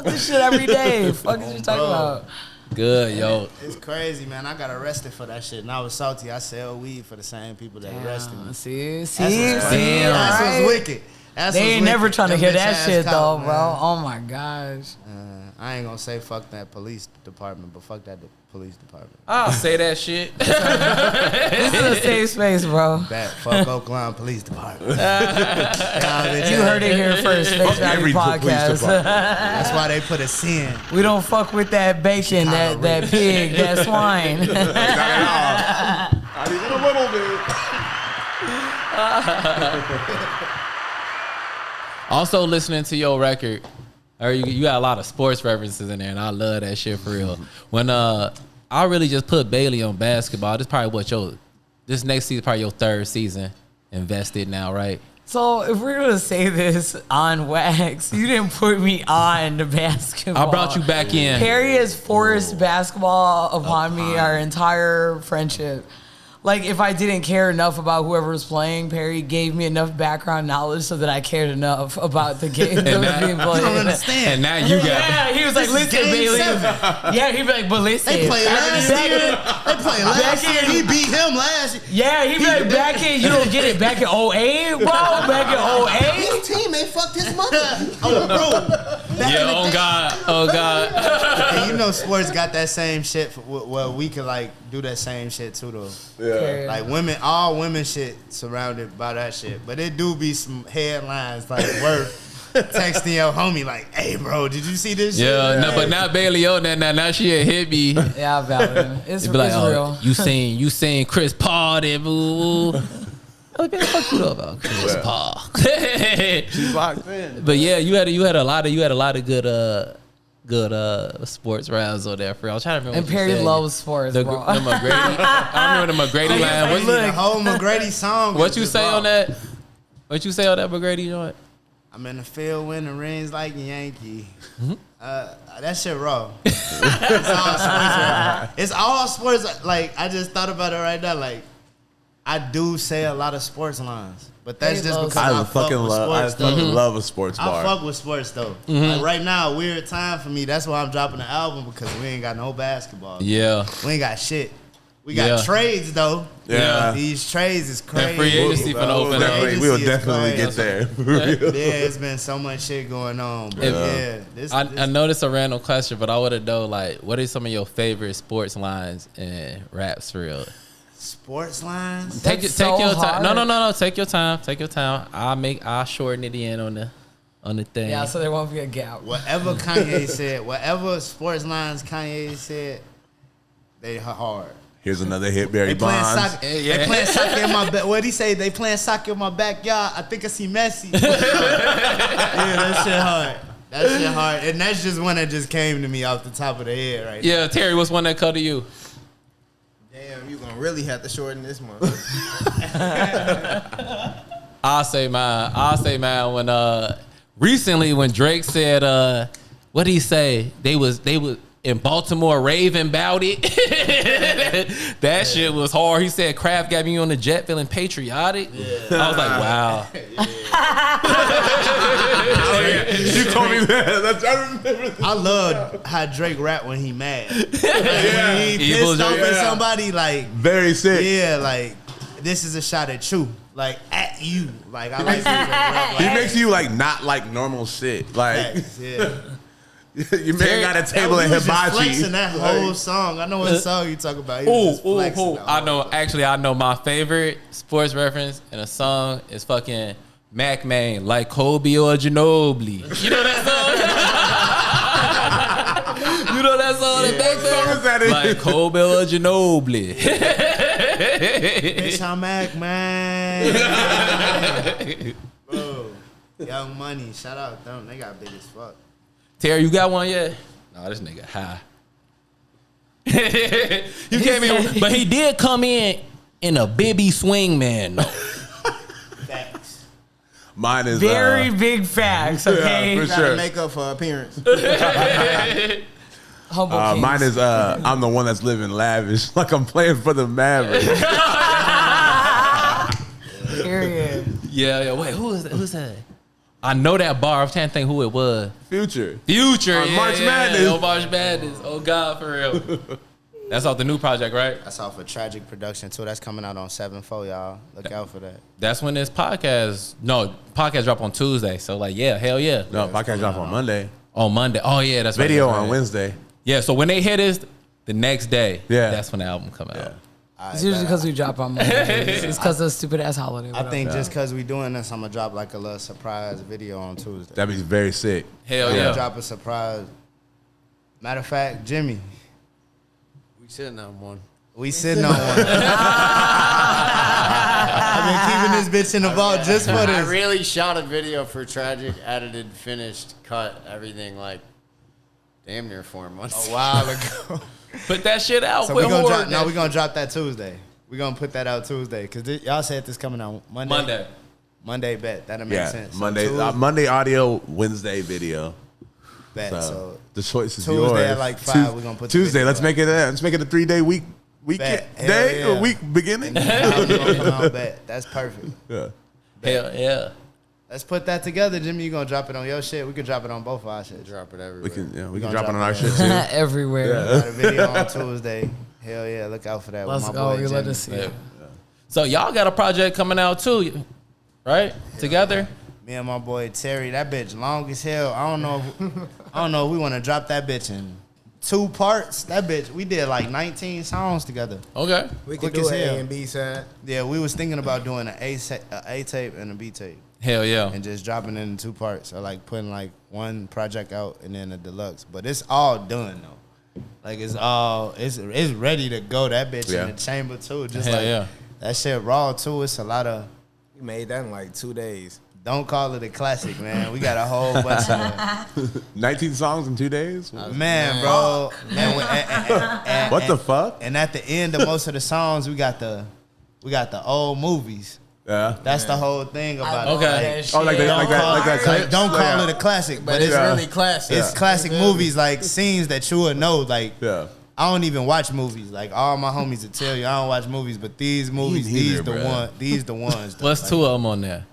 this shit every day. Fuck is you talking about? Good, yo. It's crazy, man. I got arrested for that shit, and I was salty. I sell weed for the same people that arrested me. See, That's what's crazy. see, That's right? what's wicked. That's They what's ain't never wicked. trying to Them hear that bitch-ass shit though, cops, bro. man. Oh my gosh. I ain't gonna say fuck that police department, but fuck that police department. I'll say that shit. This is a safe space, bro. That fuck Oakland Police Department. You heard it here first. Face Fuck Value every police Podcast. department. That's why they put a sin. We don't fuck with that bacon, that pig, that swine. Not at all. Not even a little bit. Also, listening to your record, or you got a lot of sports references in there, and I love that shit for real. When I really just put Bailey on basketball, this probably this next season probably your 3rd season invested now, right? So if we're gonna say this on wax, you didn't put me on the basketball. I brought you back in. Harry has forced basketball upon me our entire friendship. Like, if I didn't care enough about whoever was playing, Perry gave me enough background knowledge so that I cared enough about the game that was being played. You don't understand. And now you got Yeah, he was like, This is listen, game Bailey. 7. Yeah, he'd be like, but listen. They played last back year. in- They played last back year. in- He beat him last year. Yeah, he'd be like, back in, you don't get it, back in 08, bro? Back in 08? His teammate fucked his mother. Oh, bro. Back in Yeah, the oh day. God, oh God. And you know, sports got that same shit. Well, we could like do that same shit too, though. Yeah. Like all women shit surrounded by that shit. But it do be some headlines like worth texting your homie like, "Hey, bro, did you see this shit?" Yeah, no, but now Bailey on that. Now she had hit me. Yeah, valid. It's, It be like, it's oh, real. you seen Chris Paul there, boo. Oh, man, fuck you up about Chris Paul. She's locked in. But yeah, you had a lot of good sports rounds on there. For I was trying to remember. And what you Perry said. loves sports, The bro. McGrady. I remember the McGrady line. Hey, the whole McGrady song. What is you just say raw. on that? What you say on that McGrady joint? I'm in the field winning rings like a Yankee. That shit raw. It's all sports. Like, I just thought about it right now. Like, I do say a lot of sports lines, but that's He just loves because I I fuck fucking with love. I sports, though. fucking love a sports I bar. fuck with sports though. Like right now, a weird time for me. That's why I'm dropping the album, because we ain't got no basketball. Yeah. We ain't got shit. We got Yeah. trades though. Yeah. These trades is crazy. free agency bro. finna open up. Free We will agency is definitely crazy. get there. Yeah, it's been so much shit going on. But yeah, this I know this a random question, but I want to know, like, what are some of your favorite sports lines and raps for real? sports lines. Take That's your so time. No. hard. Take your time. Take your time. I'll shorten it in on the thing. Yeah, so there won't be a gap. Whatever Kanye said, whatever sports lines Kanye said, they hard. Here's another hit, Barry They playing Bonds. soccer. Yeah. They playing soccer in my back. What he say? They playing soccer in my backyard. I think I see Messi. Yeah, that shit hard. That shit hard. And that's just one that just came to me off the top of the head, right? Yeah, Terry, what's one that come to you? Damn, you gonna really have to shorten this month. I'll say mine when recently when Drake said what did he say? They was in Baltimore raving about it. That shit was hard. He said Kraft got me on the jet feeling patriotic. Yeah. I was like, wow. You told me that. I remember that. I love how Drake rap when he mad. Yeah. When he Evil pissed off Drake. at somebody, like, Very sick. yeah, like, this is a shot at you. Like, at you. Like, I like Drake rap. He Like, makes you like not like normal shit. Like facts, yeah. your man got a table in He was just hibachi. flexing that whole song. I know what song you talk about. He was just flexing that I whole know. song. Actually, I know my favorite sports reference in a song is fucking Mac Man, like Kobe or Ginobili. You know that song? You know that song? What song is that? Like Kobe or Ginobili. Bitch, I'm Mac, man. Bro, Young Money, shout out them. They got big as fuck. Terry, you got one yet? No, this nigga high. You came in, but he did come in a Bibby swing man. Facts. Mine is Very big facts, okay? for Gotta sure. make up for appearance. Humble kings. Mine is I'm the one that's living lavish, like I'm playing for the Mavericks. Period. Yeah. Wait, who's that? I know that bar. I'm trying to think who it was. Future. Future. On March Madness. Yeah, on March Madness. Oh God, for real. That's off the new project, right? That's off of Tragiik production too. That's coming out on 7/4, y'all. Look out for that. That's when this podcast. No, podcast drop on Tuesday. So like, yeah, hell yeah. No, podcast drop on Monday. On Monday. Oh yeah, that's right, Video that's right. on Wednesday. Yeah. So when they hit us, the next day. Yeah. That's when the album come out. It's usually because we drop on Mondays. It's because of the stupid ass holiday. I think just because we doing this, I'm going to drop like a little surprise video on Tuesday. That'd be very sick. Hell I'm yeah. gonna drop a surprise. Matter of fact, Jimmy, We sitting on one. we sitting on one. I've been keeping this bitch in the vault just for I this. really shot a video for Tragiik, edited, finished, cut, everything like damn near 4 months. A while ago. Put that shit out. So We're we're gonna hard. drop. No, we're gonna drop that Tuesday. We're gonna put that out Tuesday because y'all said this coming out Monday. Monday, bet that'll make Yeah, sense. So Monday. Tuesday, Monday audio, Wednesday video. bet. So, So the choice is Tuesday yours. at like 5, we're gonna put the Tuesday. video Let's out. make it. Let's make it a 3-day weekend Bet. Hell day yeah. or week beginning. and then album gonna come out, bet. That's perfect. Yeah. Hell yeah. Let's put that together, Jimmy. You gonna drop it on your shit? We could drop it on both of our shit. Drop it everywhere. We can. Yeah, we can gonna drop it on drop our it. shit too. Everywhere. Got a video on Tuesday. Hell yeah, look out for that. Let's with my go. boy You let Jimmy. us see it. So y'all got a project coming out too, right? Together. Me and my boy Terry, that bitch long as hell. I don't know if we want to drop that bitch in 2 parts. That bitch, we did like 19 songs together. Okay. We can Quick do as an hell. A and B side. Yeah, we was thinking about doing an A tape and a B tape Hell yeah. and just dropping it in 2 parts. Or like putting like one project out and then a deluxe. But it's all done though. Like it's ready to go. That bitch Yeah. in the chamber too. Just Hell like yeah. that shit raw too. It's a lot of. We made that in like 2 days. Don't call it a classic, man. We got a whole bunch of 19 songs in 2 days. man, bro. And What the fuck? And at the end of most of the songs, we got the old movies. Yeah. That's the whole thing about Okay. it. Oh, like that clip. Don't call Yeah. it a classic, But but it's it's really classic. it's classic movies, like scenes that you would know. Like Yeah. I don't even watch movies. Like all my homies would tell you I don't watch movies, but these movies, neither, these the ones. What's Like, 2 of them on there?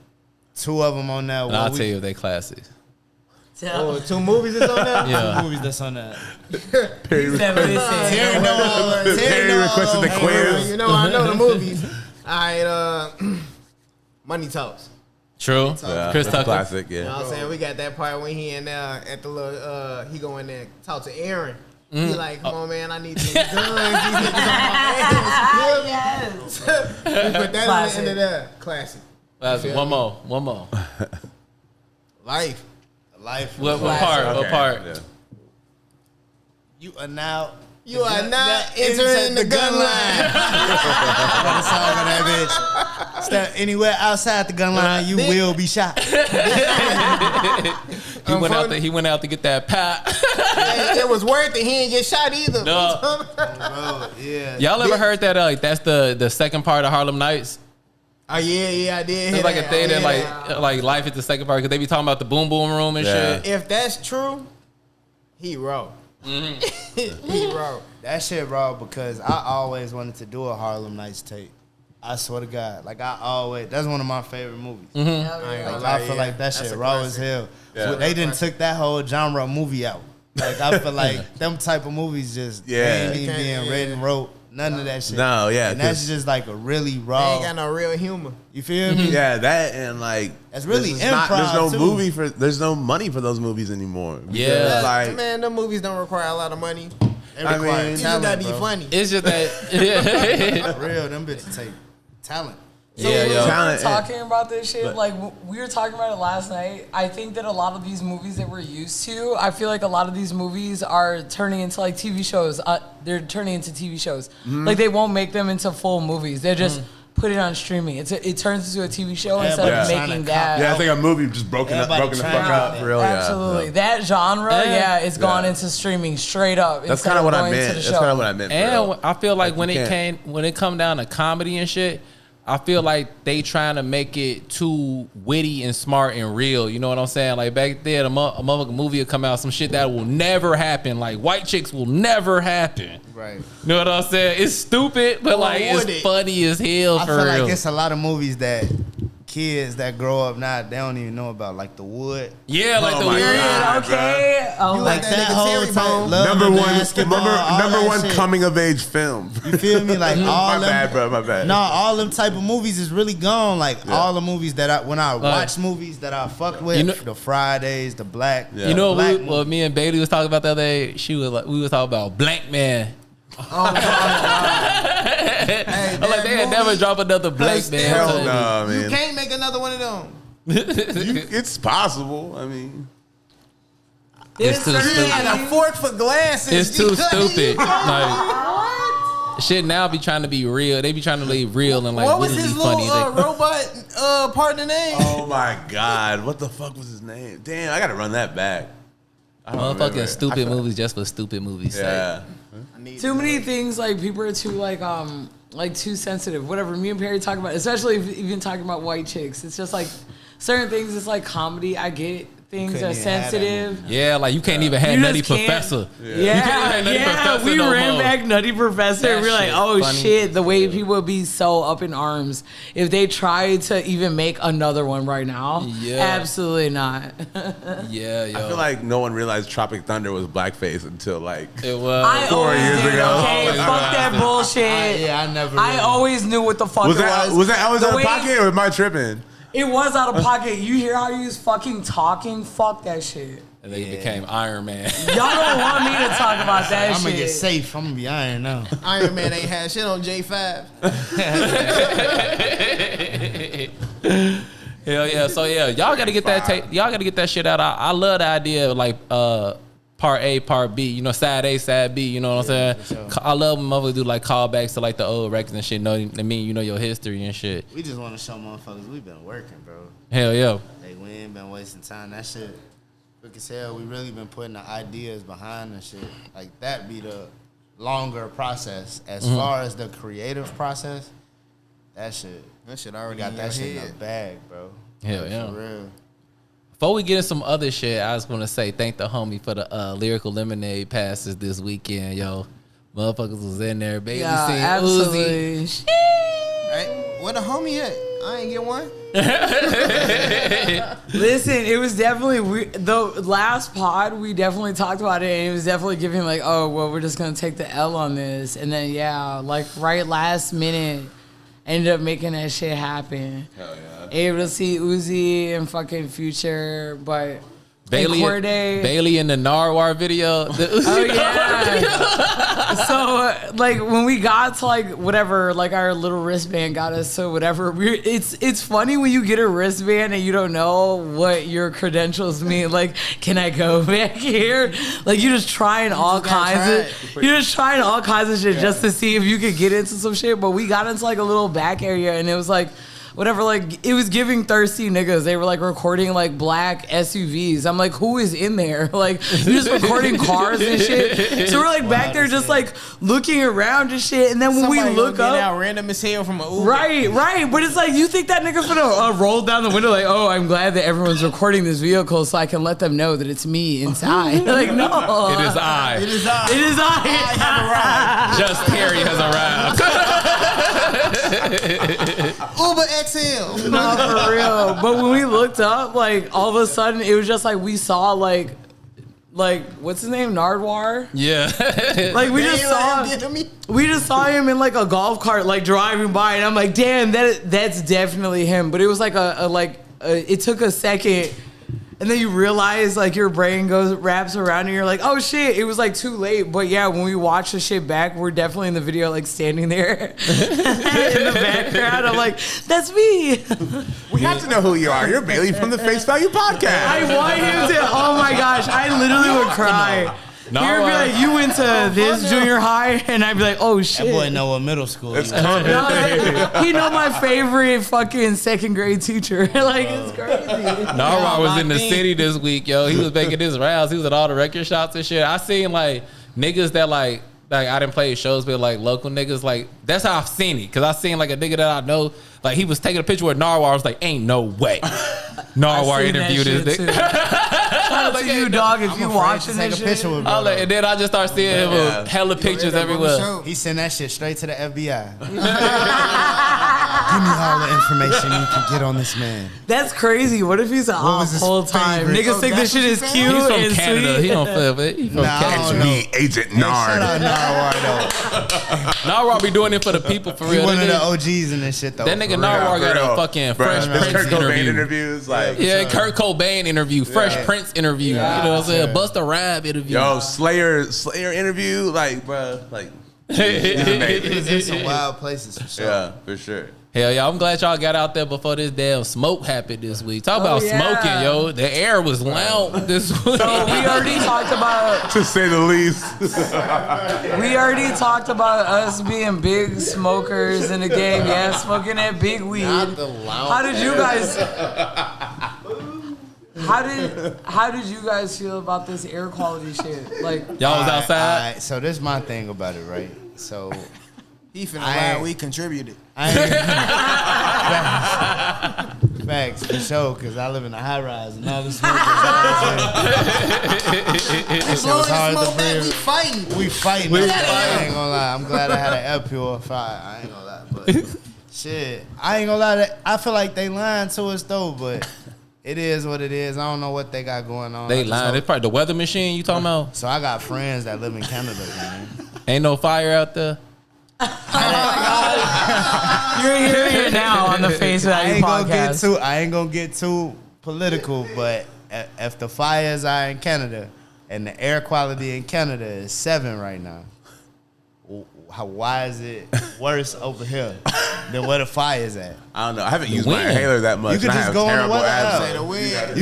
2 of them on that. And I'll tell you if they classics. Oh, 2 movies is on there? Yeah. movies that's on that. Perry Terry know all of Terry requested the quiz. You know, I know the movies. All right, Money Talks. True. Yeah, Chris that's a Tucker. classic. You know Yeah. what I'm saying? We got that part when he in there at the little, he go in there talk to Aaron. He like, come on, man, I need some guns. These niggas on my ass. You feel me? We put that Classic. on the end of there. Classic. One more. Life. Life. What part? What Okay. part? Yeah. You are now You are not entering the gun line. I got a song on that bitch. Step anywhere outside the gun line, you will be shot. He went out to get that pop. It was worth it. He ain't get shot either. No. Bro, yeah. Y'all ever heard that? That's the second part of Harlem Nights. Oh yeah, I did. It's like a thing that yeah. like life is the second part because they be talking about the boom boom room and shit. If that's true, he wrote. He wrote. That shit raw because I always wanted to do a Harlem Nights tape. I swear to God. Like, that's one of my favorite movies. I feel like that shit raw as hell. Yeah. So they didn't took that whole genre movie out. Like, I feel like them type of movies just ain't even being read and wrote. None of that shit. No, yeah. And that's just like a really They raw. ain't got no real humor. You feel me? Yeah, that and like That's really there's not- improv, There's no too. There's no money for those movies anymore. Because, Yeah. like Man, them movies don't require a lot of money. They I require mean, You just gotta be bro. funny. It's just that. For real, them bitches take talent. So Yeah, we yo. were Talent, talking about this shit. but- Like we were talking about it last night. I think that a lot of these movies that we're used to, I feel like a lot of these movies are turning into like TV shows. They're turning into TV shows. Like they won't make them into full movies. They just put it on streaming. It turns into a TV show instead of Everybody's making trying to that. yeah, I think a movie just broken the Everybody fuck trying up to- for real. Absolutely, Yeah. that genre, it's gone Yeah. into streaming straight up. That's instead kind of what I going to meant. the That's show. kind of what I meant. for And real. I feel like Like, you when it come down to comedy and shit, I feel like they trying to make it too witty and smart and real. You know what I'm saying? Like back then, a motherfucking movie would come out, some shit that will never happen. Like white chicks will never happen. Right. You know what I'm saying? It's stupid, but like would it's it? funny as hell I for feel real. like it's a lot of movies that kids that grow up now, they don't even know about, like The Wood. Yeah, like Oh the my weird. God. Okay. Oh, You Like that that nigga whole Terry time, Bone. love number and one, basketball, all number that one shit. coming of age film. You feel me? Like all My them, bad, bro. My bad. No, all them type of movies is really gone. Like all the movies that when I watch movies that I fucked with, You know- the Fridays, the Black. Yeah. You know Black what me and Bailey was talking about the other day? We was talking about Blank Man. Hey, I'm like, they had never dropped another Blank Man. Hell until- no, You man. can't make another one of them. It's possible. I mean, It's too You stupid. had a fork for glasses. It's too You couldn't stupid. eat. Like, shit now be trying to be real. They be trying to leave real and like What was really his be little funny. robot partner name? oh my god, what the fuck was his name? Damn, I gotta run that back. I don't remember. Motherfucking stupid movies just for stupid movies' sake. Yeah. too many things. Like people are too like too sensitive. Whatever. Me and Perry talk about, especially if even talking about white chicks. It's just like certain things. It's like comedy. I get things Couldn't are even have that sensitive. Yeah, like you can't even have You just Nutty can't- Professor. Yeah, You can't have Nutty Professor we no ran more. back Nutty Professor. That And we're like, shit oh funny. shit, the way people would be so up in arms if they tried to even make another one right now. Yeah. Absolutely not. Yeah, yo. I feel like no one realized Tropic Thunder was blackface until like it was. I 4 always years did. ago. Okay, Always fuck that bullshit. Yeah, I never. I really- always knew what the fuck was it that was. out The of way- pocket or am I tripping? It was out of pocket. You hear how he was fucking talking? Fuck that shit. and then he became Iron Man. Y'all don't want me to talk about that I'm shit. gonna get safe. I'm gonna be iron now. Iron Man ain't had shit on J5. Hell yeah. So yeah, y'all gotta get that y'all gotta get that shit out. I love the idea of like part A, part B, you know, side A, side B, you know what I'm saying? sure. I love when motherfuckers do like callbacks to like the old records and shit. Know I mean, you know your history and shit. We just want to show motherfuckers we've been working, bro. Hell yeah. Like we ain't been wasting time. That shit, quick as hell. We really been putting the ideas behind the shit. Like that be the longer process. As far as the creative process, that shit. That shit We already got in that your shit in head. the bag, bro. Hell Like, yeah. For real. Before we get into some other shit, I just want to say thank the homie for the Lyrical Lemonade passes this weekend, yo. Motherfuckers was in there, baby. Yeah, Seen Uzi. absolutely. Right? Where the homie at? I ain't get one. Listen, it was definitely the last pod. We definitely talked about it, and it was definitely giving like, oh well, we're just gonna take the L on this, and then yeah, like right last minute, ended up making that shit happen. Hell yeah. Able to see Uzi and fucking Future, but Bailey in the Narwhal video. Oh yeah. So like when we got to like whatever, like our little wristband got us to whatever. It's funny when you get a wristband and you don't know what your credentials mean. Like, can I go back here? Like you just trying all kinds of shit just to see if you could get into some shit. But we got into like a little back area and it was like whatever, like it was giving thirsty niggas. They were like recording like black SUVs. I'm like, who is in there? Like you're just recording cars and shit. So we're like back there just like looking around and shit. And then when Somebody we look gonna get up, out random as hell from an Uber. right. But it's like you think that nigga's gonna roll down the window like, oh, I'm glad that everyone's recording this vehicle so I can let them know that it's me inside. Like no, It is I. It is I. It is I. I have arrived. Just Terry has arrived. Uber XL. No, for real. But when we looked up, like all of a sudden, it was just like we saw like what's his name, Nardwar. Yeah. Like we just saw him in like a golf cart, like driving by, and I'm like, damn, that's definitely him. But it was like it took a second. And then you realize, like, your brain wraps around and you're like, oh, shit, it was, like, too late. But, yeah, when we watch the shit back, we're definitely in the video, like, standing there in the background. I'm like, that's me. We have to know who you are. You're Bailey from the Face Value Podcast. I want him to. Oh, my gosh. I literally would cry. No, He would be like, you went to this junior high? And I'd be like, oh, shit. That boy know what middle school is. He know my favorite fucking second grade teacher. Like, it's crazy. Narwhal was in the city this week, yo. He was making his rounds. He was at all the record shops and shit. I seen like niggas that like I didn't play shows with like local niggas. Like that's how I've seen it. Cause I seen like a nigga that I know, like he was taking a picture with Narwhal. I was like, ain't no way. Narwhal interviewed this nigga. Shout out to you, dog, if you watching Take this a shit. picture with And bro. then I just start seeing him with hella pictures everywhere. He sent that shit straight to the FBI. Give me all the information you can get on this man. That's crazy. What if he's an off was his whole time? favorite? Niggas think this shit is cute He's from and Canada. sweet. He don't flip it. He from Nah, Canada. I Me, Agent Shout Nard. out Narwhal Narwhal be doing it for the people for though. He real. one of the That OGs in this shit though. nigga for real. Narwhal got Bro, a fucking bro, Fresh this Prince Kurt Cobain interview. interviews, like, Yeah, Kurt Cobain interview, Fresh Prince interview. You know what I'm saying? Busta Rhymes interview. yo, Slayer interview, like, bro, like, He was in some wild places for sure. yeah, for sure. Hell yeah, I'm glad y'all got out there before this damn smoke happened this week. Talk about yeah. smoking, yo. The air was loud this week. So we already talked about To say the least. us being big smokers in the game. Yeah, smoking that big weed. Not the loud. How did you guys? How did you guys feel about this air quality shit? Like, Y'all was outside. Alright, so this is my thing about it, right? So He finna I- lie. We contributed. Facts for sure, cause I live in a high rise and all the smoke is As long as hard to smoke back, breathe. we fighting. We fighting. I ain't gonna lie. I'm glad I had an air purifier. I ain't gonna lie, but shit, I ain't gonna lie. I feel like they lying to us though, but it is what it is. I don't know what they got going on. I They just lying. hope- It's probably the weather machine you talking about. So I got friends that live in Canada, man. Ain't no fire out there. you're hearing it now on the Face Value podcast. I ain't gonna get too political, but if the fires are in Canada and the air quality in Canada is 7 right now, why is it worse over here than where the fire's at? I don't know. I haven't used my wind. inhaler that much. You could and I just have go on the terrible weather asthma. app. Say the wind.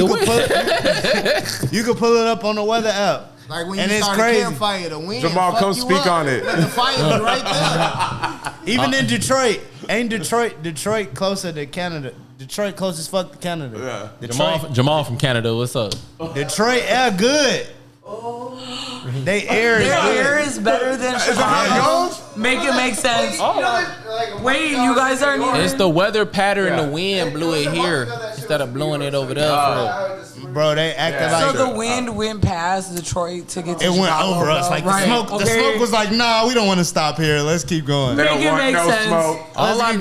You could pull it up on the weather app. Like when And you it's start a crazy. campfire, the wind. Jamal, fuck come you speak up. on it. But the fire be right there. Even in Detroit. Ain't Detroit closer to Canada? Detroit close as fuck to Canada. Yeah. Detroit, Jamal from Canada. What's up? Detroit air good. They air is Their good. air is better than Chicago. Make it make sense. Wait, you guys aren't even. It's the weather pattern. The wind blew it here instead of blowing it over there. For Bro, they acted So like the wind went past Detroit to get to it went Chicago, over us. bro. Like Right, the smoke. okay. The smoke was like, nah, we don't want to stop here. Let's keep going. They Make don't it want make no sense. smoke. all I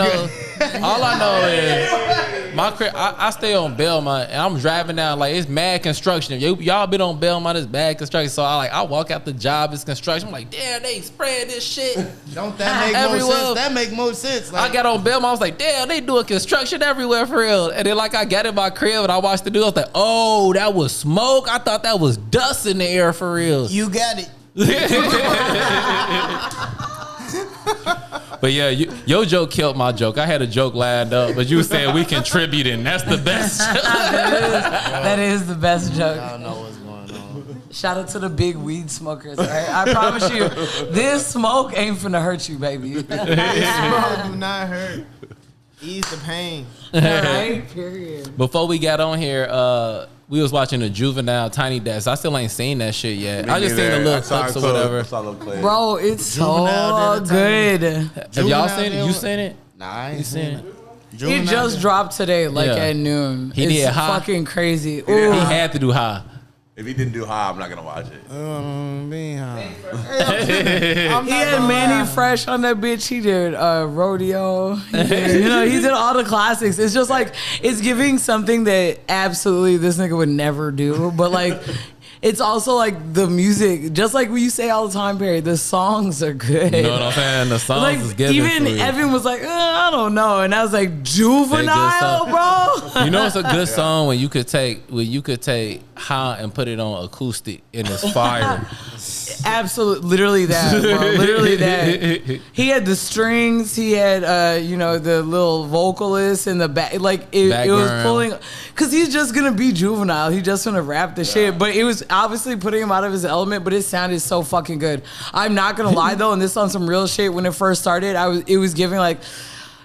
know is my crib, I stay on Belmont, and I'm driving down like it's mad construction. Y'all been on Belmont, it's bad construction. So I walk out the job, it's construction. I'm like, damn, they spread this shit. Don't that make more sense? That make more sense. Like, I got on Belmont, I was like, damn, they doing construction everywhere for real. And then like I got in my crib and I watched the news, I was like, oh, that was smoke. I thought that was dust in the air for real. You got it. But yeah, your joke killed my joke. I had a joke lined up, but you said we contributing. That's the best. That is the best joke. I don't know what's going on. Shout out to the big weed smokers. Right? I promise you, this smoke ain't finna hurt you, baby. This smoke do not hurt. Ease the pain. All right, period. Before we got on here, we was watching the Juvenile Tiny Desk. I still ain't seen that shit yet. I just seen the little clips or whatever. Bro, it's so good. Have y'all seen it? You seen it? Nah, I ain't seen it. It just dropped today, like at noon. He it's did high. Fucking crazy. He had to do high. If he didn't do high, I'm not gonna watch it. He had Manny Fresh on that bitch. He did Rodeo. He did all the classics. It's just like it's giving something that absolutely this nigga would never do. But like, it's also like the music, just like what you say all the time, Perry. The songs are good. You know what I'm saying? The songs like, is giving. Even Evan was like, I don't know, and I was like, Juvenile, bro. You know, it's a good song when you could take high and put it on acoustic and it's fire. Absolutely, literally that, bro. Literally that. He had the strings. He had, the little vocalist in the back. Like it was pulling, cause he's just gonna be Juvenile. He just gonna rap the shit. But it was obviously putting him out of his element. But it sounded so fucking good. I'm not gonna lie though, and this on some real shit. When it first started, it was giving like,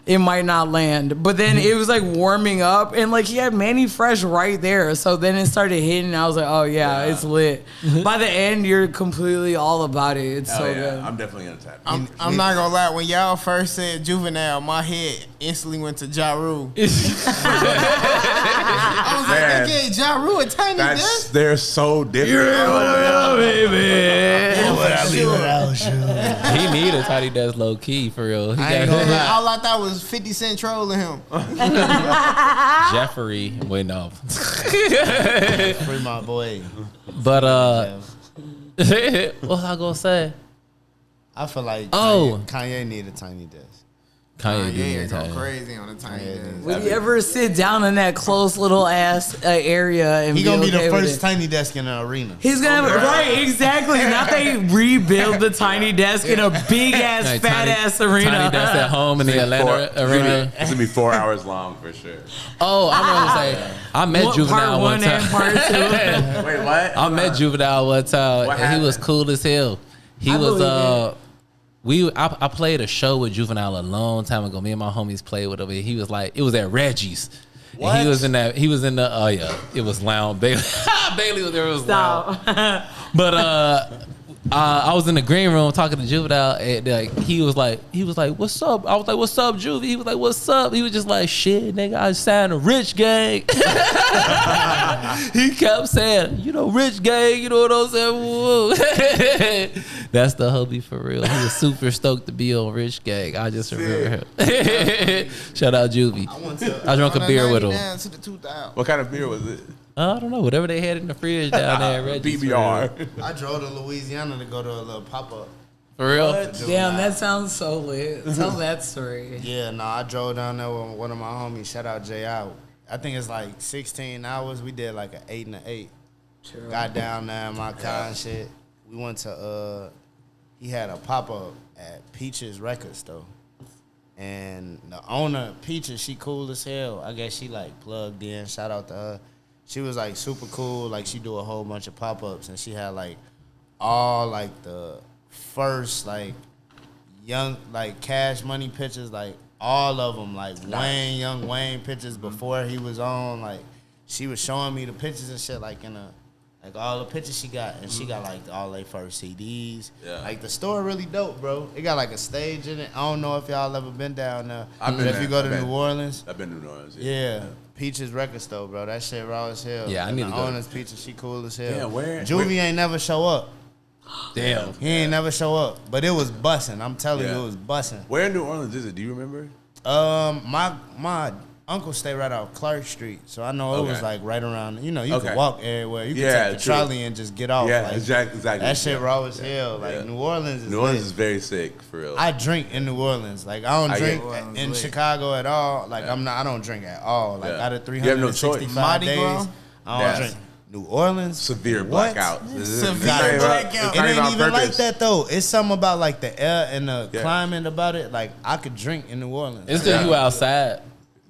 it might not land. But then it was like warming up and like he had Manny Fresh right there. So then it started hitting and I was like, oh yeah. It's lit. By the end, you're completely all about it. It's so good. I'm definitely gonna tap. I'm not gonna lie. When y'all first said Juvenile, my head instantly went to Ja Rule. I was like, they gave Ja Rule a tiny desk? They're so different. He need a tiny desk low key for real. I ain't gonna lie. All I thought was 50 Cent trolling him. Jeffrey went off. Free my boy. But what was I gonna say? I feel like Oh. Kanye need a tiny desk. Kanye did go that. crazy on the tiny desk. Would you ever sit down in that close little ass area and He be gonna be okay the with first it? tiny desk in the arena. He's gonna have right, exactly. Not they rebuild the tiny desk in a big ass, Like, fat ass arena. Tiny desk at home in the Atlanta arena. It's gonna be 4 hours long for sure. Oh, I'm gonna say I met Juvenile part one one and time. part two. Wait, what? I met Juvenile one time, What and he was happened? cool as hell. He I was believe I played a show with Juvenile a long time ago. Me and my homies played with him. And he was like, it was at Reggie's. And he was in that. He was in the. Oh yeah, it was loud. Bailey was there. It was loud. Stop. But I was in the green room talking to Juvenile, and like he was like, "What's up?" I was like, "What's up, Juvie?" He was like, "What's up?" He was just like, "Shit, nigga, I signed a Rich Gang." He kept saying, Rich Gang. You know what I'm saying? Woo. That's the hubby for real. He was super stoked to be on Rich Gang. I just remember him. Shout out Juvie. I drank a beer with him. Down to the 2000. What kind of beer was it? I don't know. Whatever they had in the fridge down there at Reggie's. BBR. I drove to Louisiana to go to a little pop-up. For real? Damn, that sounds so lit. Tell that story. Yeah, no, I drove down there with one of my homies. Shout out J.I. I think it's like 16 hours. We did like an 8 and an 8. True. Got down there in my car and shit. We went to, he had a pop-up at Peaches Record Store. And the owner, Peaches, she cool as hell. I guess she like plugged in. Shout out to her. She was like super cool. Like she do a whole bunch of pop-ups. And she had like all like the first like young, like Cash Money pictures, like all of them, like Wayne, Young Wayne pictures before he was on. Like she was showing me the pictures and shit, like in a, like all the pictures she got, and she got like all their first CDs. Yeah. Like the store really dope, bro. It got like a stage in it. I don't know if y'all ever been down there. I've been But if there. you go to I've been. New Orleans, I've been to New Orleans. yeah. Peaches Record Store, bro. That shit raw as hell. Yeah, I And need to the go. owner's Peaches, she cool as hell. Yeah, where- Juvie ain't never show up. Damn. He ain't never show up. But it was bussin'. I'm telling Yeah. you, it was bussin'. Where in New Orleans is it? Do you remember? My uncle stay right off Clark Street, so I know it was like right around. You know, you Okay. could walk everywhere. You could Yeah, take the true. trolley and just get off. Yeah, like, exactly. That shit raw as hell. Like New Orleans is New Orleans lit. is very sick for real. I drink in New Orleans. Like I don't I drink get- in Chicago at all. Like I don't drink at all. Like Yeah. out of You have no choice. 365 Mardi days, Gras? I don't Yes. drink. New Orleans, Severe what? blackout. Severe It blackout. ain't even like that though. It's something about like the air and the Yeah. climate about it. Like I could drink in New Orleans. It's because you outside.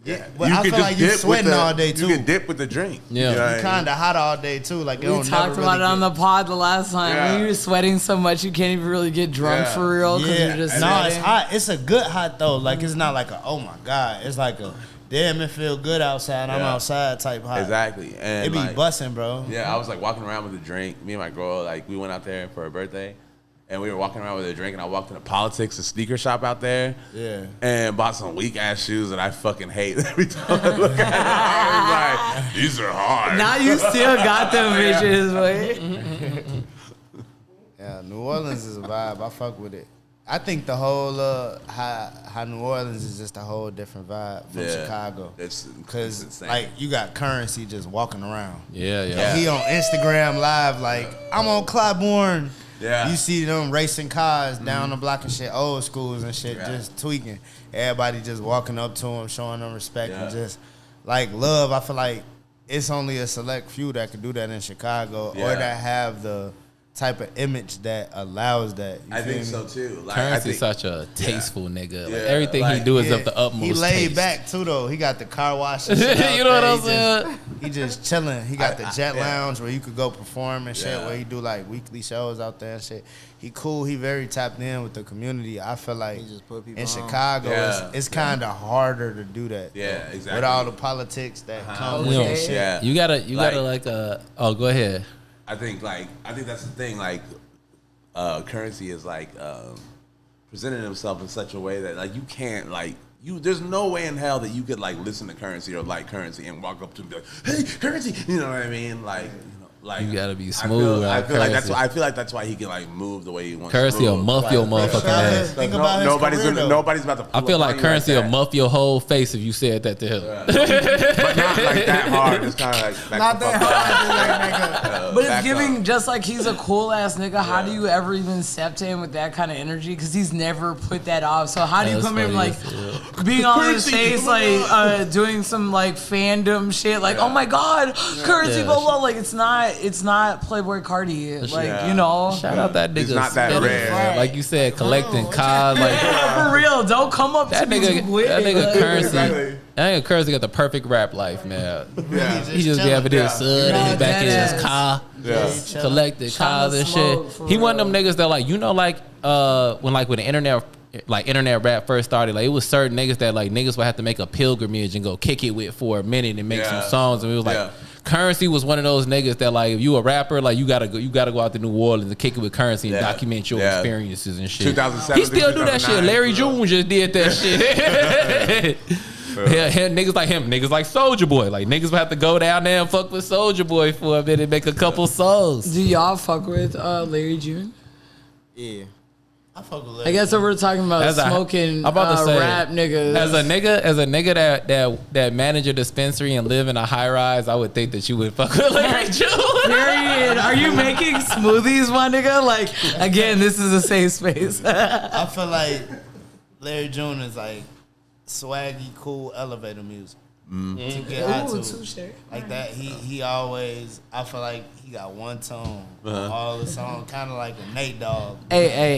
Yeah, but I feel like you dip with sweating the- all day too. You can dip with the drink. Yeah. You know what I You mean? kind of hot all day too. Like it We don't talked never about really it on get- the pod the last time. Yeah. When you're sweating so much, you can't even really get drunk Yeah. for real because Yeah, you're just no, sweating. it's hot. It's a good hot though. Like it's not like a oh my god. It's like a damn. It feel good outside. I'm Yeah. outside type hot. Exactly. And It be like, busting, bro. yeah, I was like walking around with a drink. Me and my girl, like we went out there for her birthday, and we were walking around with a drink. And I walked into Politics, a sneaker shop out there. Yeah. And bought some weak ass shoes that I fucking hate. Every time I look at them, I was like, these are hard. Now you still got them bitches, wait. Yeah, New Orleans is a vibe. I fuck with it. I think the whole how New Orleans is just a whole different vibe from Chicago. It's Cause insane. like you got Currency just walking around. Yeah, yeah. Like, he on Instagram live like I'm on Clybourne. Yeah. You see them racing cars down the block and shit, old schools and shit, Yeah. just tweaking. Everybody just walking up to him, showing them respect Yeah. and just like love. I feel like it's only a select few that could do that in Chicago or Yeah. that have the type of image that allows that. You I feel think me? so too. Like, Currency's I think, such a tasteful nigga. Like, Yeah, everything he like, do is Yeah, of the utmost he laid taste. back too though. He got the car wash and shit out You know what there. I'm He saying? He just chilling. He got the jet yeah. lounge where you could go perform and shit. Yeah. Where he do like weekly shows out there and shit. He cool. He very tapped in with the community. I feel like He just put people in on. Chicago, Yeah. it's kind of harder to do that. Yeah, though, exactly. With all the politics that come with Yeah. that shit. Yeah. You gotta like oh, go ahead. I think that's the thing. Like, Currency is like presenting himself in such a way that like you can't like you. There's no way in hell that you could like listen to Currency or like Currency and walk up to him and be like, "Hey, Currency," you know what I mean? Like, like You gotta be I smooth feel, around I feel like that's Currency. why I feel like that's why he can like move the way he wants. Currency to will move. muff your Like, motherfucking Shout out ass. his- Think about his nobody's career, gonna, though. nobody's about to. I pull feel up on like you Currency like will that. muff your whole face if you said that to him. But not like that hard. It's kind of like back Not the that fuck up. hard. But it's back giving up. just like he's a cool ass nigga. How do you ever even step to him with that kind of energy? Because he's never put that off. So how do you That's come in funny like as being on his face, like doing some like fandom shit, like oh my god, Currency, Yeah. blah blah. Like it's not Playboy Cardi, like Yeah. you know. Shout out that nigga. He's not that spinning, rare. Like you said, collecting cars. Like Yeah, for real. Don't come up that to me too nigga, quick. that nigga like- Currency. Exactly. That nigga Currency got the perfect rap life, man. Yeah. He just be having his son in his back in his Deadass. car, Yeah. collected Tryna cars and smoke, shit. for He one of them real. niggas that like when the internet rap first started, like it was certain niggas that like niggas would have to make a pilgrimage and go kick it with for a minute and make Yeah. some songs, and it was like Yeah. Currency was one of those niggas that like if you a rapper, like you gotta go out to New Orleans and kick it with Currency and Yeah. document your Yeah. experiences and shit. 2007 He still do that shit. 2009, Larry bro. June just did that shit. Yeah, niggas like him, niggas like Soulja Boy. Like niggas would have to go down there and fuck with Soulja Boy for a minute and make a couple songs. Do y'all fuck with Larry June? Yeah. I fuck with I guess that we're talking about As a- smoking I'm about to say, rap niggas. As a nigga that manage a dispensary and live in a high rise, I would think that you would fuck with Larry June. Period. Are you making smoothies, my nigga? Like, again, this is a safe space. I feel like Larry June is like swaggy, cool elevator music to get high Ooh, to. touche. Like that, he always. I feel like he got one tone on all the songs, kind of like a Nate Dogg. Hey.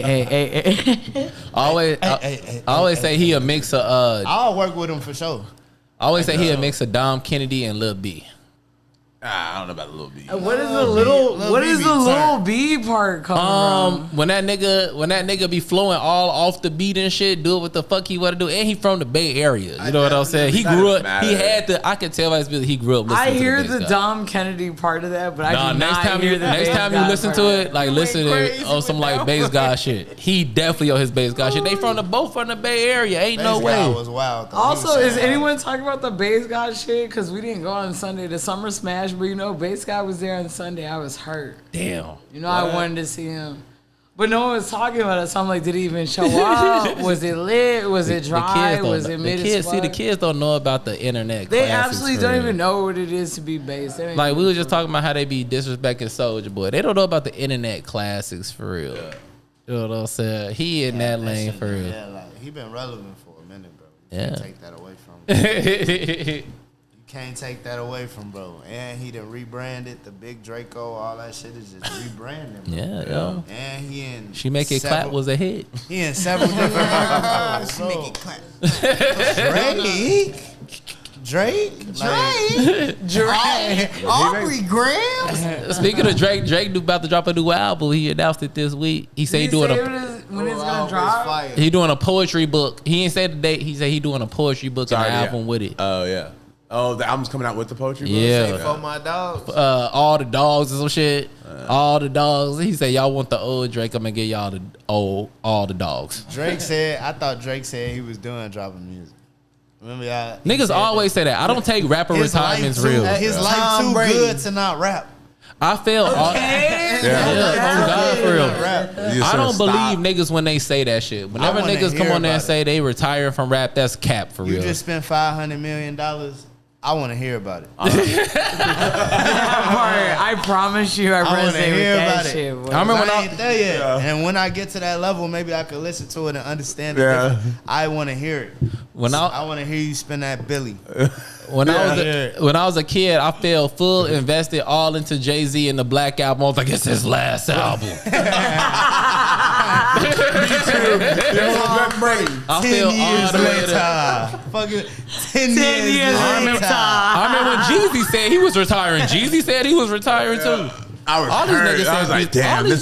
Always, Hey, I always say he a mix of I'll work with him for sure. I always say he a mix of Dom Kennedy and Lil B. I don't know about the little beat. What is the little? Lil What B is be the little turned. B part coming from? When that nigga be flowing all off the beat and shit, do what the fuck he want to do, and he from the Bay Area. You know what I'm saying? He grew up. matter. He had to. I could tell by his music he grew up. Listening I to hear the, the bass guy. Dom Kennedy part of that, but I Nah, do next not time hear you the bass you guy listen part to of it, like listen crazy to on some with like that bass guy shit. He definitely on his bass guy shit. They both from the Bay Area. Ain't no This guy way. was wild. Though. He Also, was is saying, anyone talking about the bass guy shit? Because we didn't go on Sunday to Summer Smash, but you know, bass guy was there on Sunday. I was hurt. Damn. You know, I wanted to see him. But no one was talking about it. So I'm like, did it even show up? Was it lit? Was it dry? Was it mid as fuck? The kids don't know about the internet. They absolutely don't even know what it is to be based. Like, we were just talking about how they be disrespecting Soulja Boy. They don't know about the internet classics for real. Yeah. You know what I'm saying? He in that lane for real. Yeah, like, he been relevant for a minute, bro. You Yeah. can't take that away from him. Can't take that away from bro. And he done rebranded the Big Draco. All that shit is just rebranding. Bro. Yeah, yo. And he in She Make It Clap was a hit. He in several different. She make it clap. Drake. Aubrey Graham. Speaking of Drake about to drop a new album. He announced it this week. He said he doing when it's gonna drop. He doing a poetry book. He ain't say the date. He said he doing a poetry book and an album with it. Oh yeah. Oh, the album's coming out with the poetry book? Yeah. For my dogs. All the dogs and some shit. All the dogs. He said, y'all want the old Drake, I'm gonna get y'all the old, all the dogs. I thought Drake said he was doing dropping music. Remember y'all? Niggas always say that. I don't take rapper retirements real. His life too good to not rap. I feel on God for real. I don't believe niggas when they say that shit. Whenever niggas come on there and say they retire from rap, that's cap for real. You just spent $500 million. I want to hear about it. I promise you, I resonate with that shit. I remember when I ain't there yet, and when I get to that level, maybe I could listen to it and understand it. Yeah. I want to hear it. I want to hear you spend that Billy. When I was a kid, I felt full invested all into Jay-Z and the Black Album. I was like, it's his last album. I feel all the way to fucking 10 years later. I remember when Jeezy said he was retiring. Jeezy said he was retiring too. All these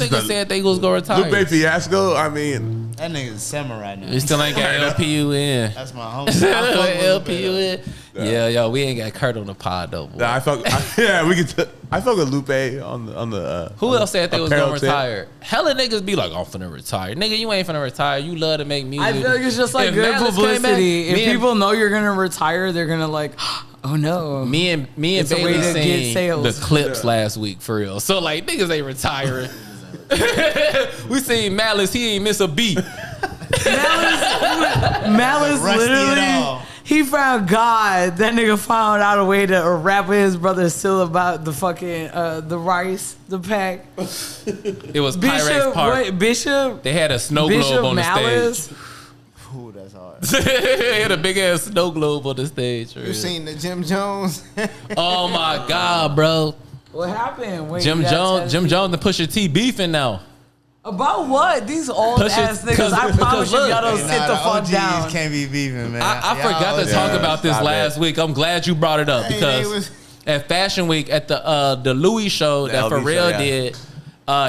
niggas said they was gonna retire. Lupe Fiasco, I mean, that nigga's summer right now. He still ain't got LPU in. That's my homie. LPU in. Yeah, yo, we ain't got Kurt on the pod though. Boy. Nah, I fuck with Lupe on the. Who else said they was gonna retire? Hella niggas be like, I'm finna retire. Nigga, you ain't finna retire. You love to make music. I feel like it's just like good publicity. If people know you're gonna retire, they're gonna like, oh no. Me and Bailey seen the clips last week for real. So like niggas ain't retiring. We seen Malice, he ain't miss a beat. Malice literally, he found God. That nigga found out a way to rap with his brother still about the fucking the rice, the pack. It was Pyrex Park. Bishop. They had a snow globe on Malice. the stage. Ooh, that's hard. They had a big ass snow globe on the stage. You seen the Jim Jones? Oh my God, bro. What happened? Wait, Jim Jones and Pusha T beefing now. About what? These old ass niggas. I promise you, y'all don't sit the fuck down. Can't be beefing, man. I forgot to talk about this last week. I'm glad you brought it up because at Fashion Week at the Louis show that Pharrell did,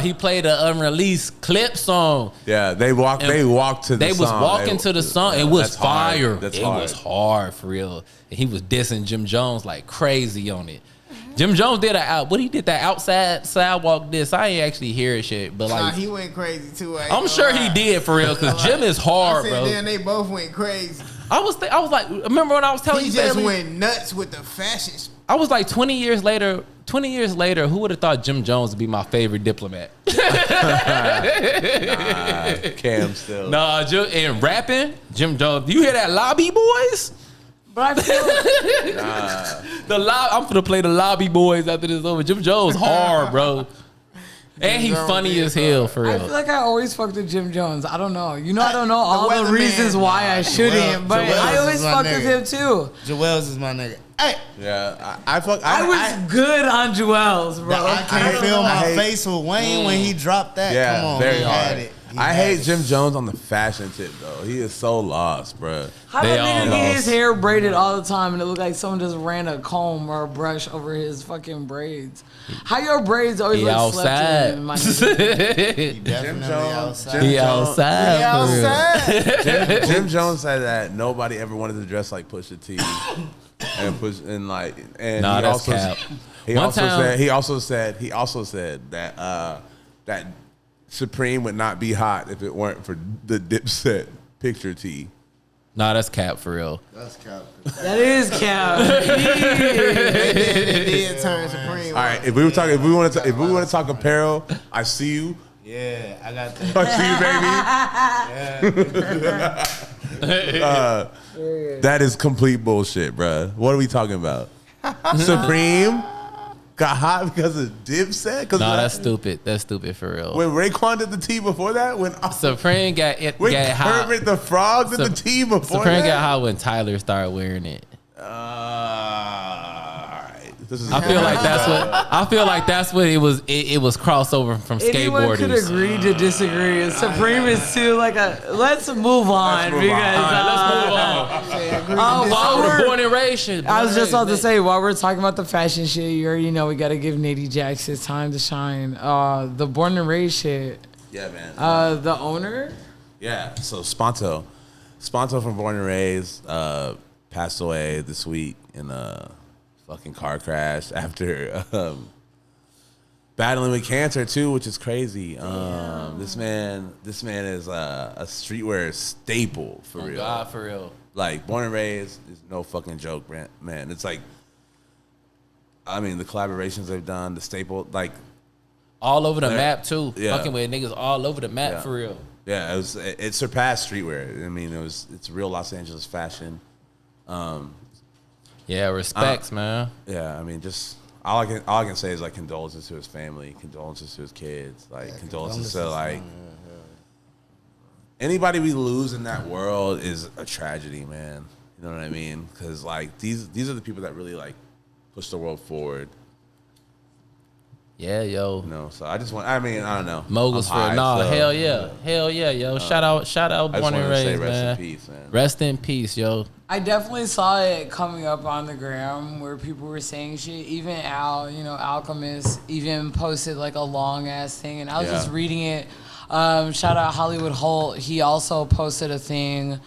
he played an unreleased clip song. Yeah, they walked to the song. They was walking to the song. It was fire. It was hard for real. And he was dissing Jim Jones like crazy on it. Jim Jones did that outside sidewalk diss. I ain't actually hear shit, but like he went crazy too. I'm sure he did for real because Jim is hard, bro. Then they both went crazy. I was like, remember when I was telling you? He just went nuts with the fashion. I was like 20 years later, who would have thought Jim Jones would be my favorite diplomat? Cam still. Nah, and rapping, Jim Jones. Do you hear that Lobby Boys? But I feel I'm gonna play the Lobby Boys after this over. Jim Jones hard, bro. And he funny as hell for real. I feel like I always fucked with Jim Jones. I don't know. You know, I don't know all the reasons why I shouldn't, but I always fucked with him too. Joel's is my nigga. Hey. Yeah, I was good on Joel's, bro. I can't feel my face with Wayne when he dropped that. Yeah, come on, very he hard. had it. I hate Jim Jones on the fashion tip though. He is so lost, bro. How that nigga get his hair braided all the time and it look like someone just ran a comb or a brush over his fucking braids? How your braids always look slept in, my nigga? He definitely outside. He outside. Jim Jones said that nobody ever wanted to dress like Pusha T. He also said that that Supreme would not be hot if it weren't for the Dipset picture tee. Nah, that's cap for real. That's cap. That is cap. They did turn Supreme. All right, if we want to talk apparel, I see you. Yeah, I got that. That is complete bullshit, bruh. What are we talking about? Supreme got hot because of Dipset? No, that's stupid. That's stupid for real. When Raekwon did the T before that? When Supreme got hot. Kermit the Frog did the T before Supreme that? got hot when Tyler started wearing it. I feel like that's what it was. It was crossover from Anyone skateboarders. could agree to disagree. Supreme is too like a. Let's move on because. Let's move on. The born and raised shit. I was just about to say, while we're talking about the fashion shit, you already know we got to give Natey Jacks his time to shine. The born and raised shit. Yeah, man. The owner. Yeah. So Sponto from Born and Raised passed away this week in a fucking car crash after battling with cancer too, which is crazy. This man is a streetwear staple for real. God, for real. Like Born and Raised is no fucking joke, man. It's like, I mean, the collaborations they've done, the staple, like all over the map too. Yeah. Fucking with niggas all over the map for real. Yeah, it surpassed streetwear. I mean, it's real Los Angeles fashion. Yeah, respects, man. Yeah, I mean, just all I can say is like condolences to his family, condolences to his kids, like condolences to like anybody we lose in that world is a tragedy, man. You know what I mean? Because like these are the people that really like push the world forward. Yeah, yo. You know, so I don't know. Moguls for hell yeah, yo. Shout out, Born and Raised, man. Rest in peace, man. Rest in peace, yo. I definitely saw it coming up on the gram where people were saying shit. Even Al, Alchemist, even posted like a long ass thing, and I was just reading it. Shout out Hollywood Holt. He also posted a thing.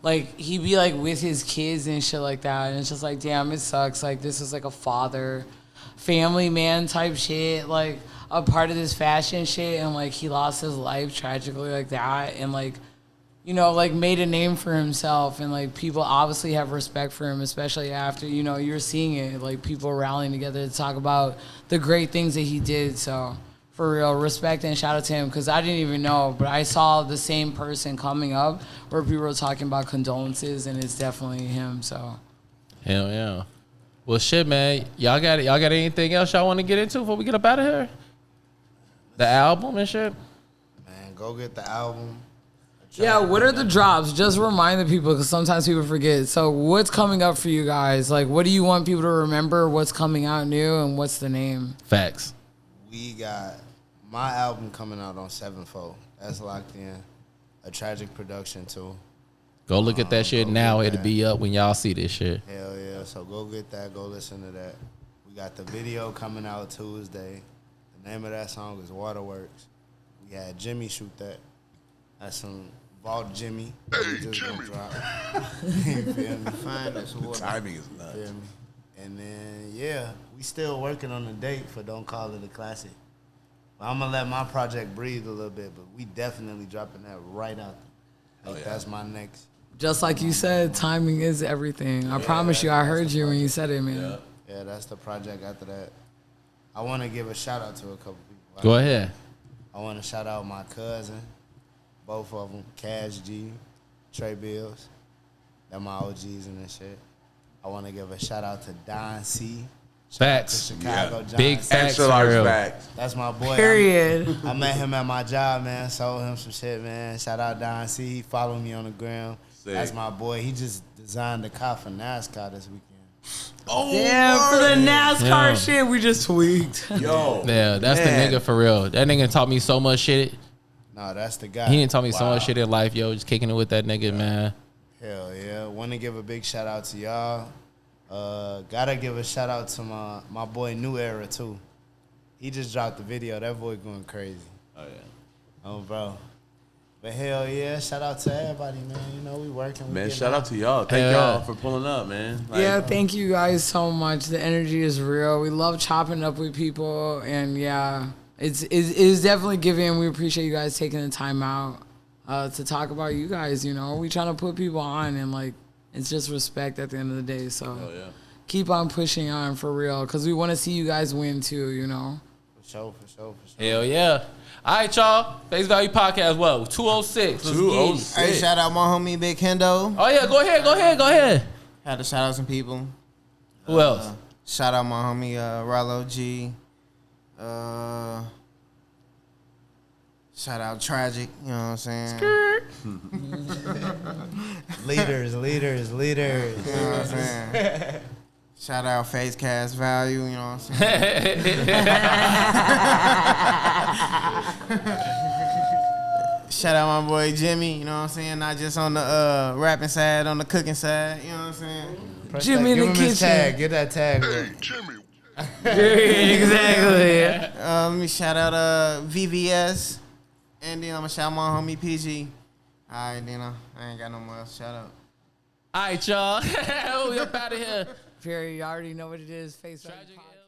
Like, he'd be like with his kids and shit like that, and it's just like, damn, it sucks. Like, this is like a father, family man type shit, like a part of this fashion shit, and like he lost his life tragically like that, and like, like made a name for himself, and like people obviously have respect for him, especially after, you're seeing it, like people rallying together to talk about the great things that he did. So for real, respect and shout out to him, because I didn't even know, but I saw the same person coming up where people were talking about condolences, and it's definitely him. So hell yeah. Well, shit, man. Y'all got anything else y'all want to get into before we get up out of here? The album and shit? Man, go get the album. Yeah, what are the drops? Just remind the people, because sometimes people forget. So what's coming up for you guys? Like, what do you want people to remember? What's coming out new, and what's the name? Facts. We got my album coming out on 7/4. That's locked in. A Tragiik production too. Go look at that shit now. It'll be up when y'all see this shit. Hell yeah. So go get that. Go listen to that. We got the video coming out Tuesday. The name of that song is Waterworks. We had Jimmy shoot that. That's some Vault Jimmy. Hey, Jimmy. You feel me? Finest water. Timing is nuts. Feel me? And then, yeah, we still working on the date for Don't Call It a Classic. But I'm going to let my project breathe a little bit, but we definitely dropping that right out there. Like, that's my next. Just like you said, timing is everything. I promise you, I heard you when you said it, man. Yeah, that's the project after that. I want to give a shout out to a couple people. Go ahead. I want to shout out my cousin, both of them, Cash G, Trey Bills. They're my OGs and this shit. I want to give a shout out to Don C. Facts. Chicago, John Big C. facts. Extra large for real. facts. That's my boy. Period. I met him at my job, man. Sold him some shit, man. Shout out Don C. He followed me on the gram. Sick. That's my boy. He just designed the car for NASCAR this weekend. Oh, Damn, for the NASCAR Yeah. shit, we just tweaked. yo, Yeah, that's man. the nigga for real. That nigga taught me so much shit. No, that's the guy. He didn't taught me so much shit in life, yo. Just kicking it with that nigga, man. Hell yeah. Want to give a big shout out to y'all. Gotta give a shout out to my boy New Era too. He just dropped the video. That boy going crazy. Oh yeah. Oh bro. But hell yeah, shout out to everybody, man. We working. Man, shout out to y'all. Thank y'all for pulling up, man. Like, Yeah, thank you guys so much. The energy is real. We love chopping up with people, and yeah, it's definitely giving. We appreciate you guys taking the time out to talk about you guys. We trying to put people on, and like it's just respect at the end of the day. So oh yeah. keep on pushing on for real, because we want to see you guys win too. For sure. Hell yeah. All right, y'all. Face Value Podcast, what? 206. Let's get it. Hey, shout out my homie Big Kendo. Oh, yeah. Go ahead. Had to shout out some people. Who else? Shout out my homie Rollo G. Shout out Tragiik. You know what I'm saying? Leaders. You know what I'm saying? Shout out Face Cast Value. You know what I'm saying? Shout out my boy Jimmy. You know what I'm saying? Not just on the rapping side, on the cooking side. You know what I'm saying? Jimmy in the kitchen. Tag. Get that tag. Hey, Jimmy. Exactly. Let me shout out VVS. And then I'm going to shout my homie PG. All right, then I ain't got no more else. Shout out. All right, y'all. We up out of here. Perry, you already know what it is. Face Value Tragiik. Podcast.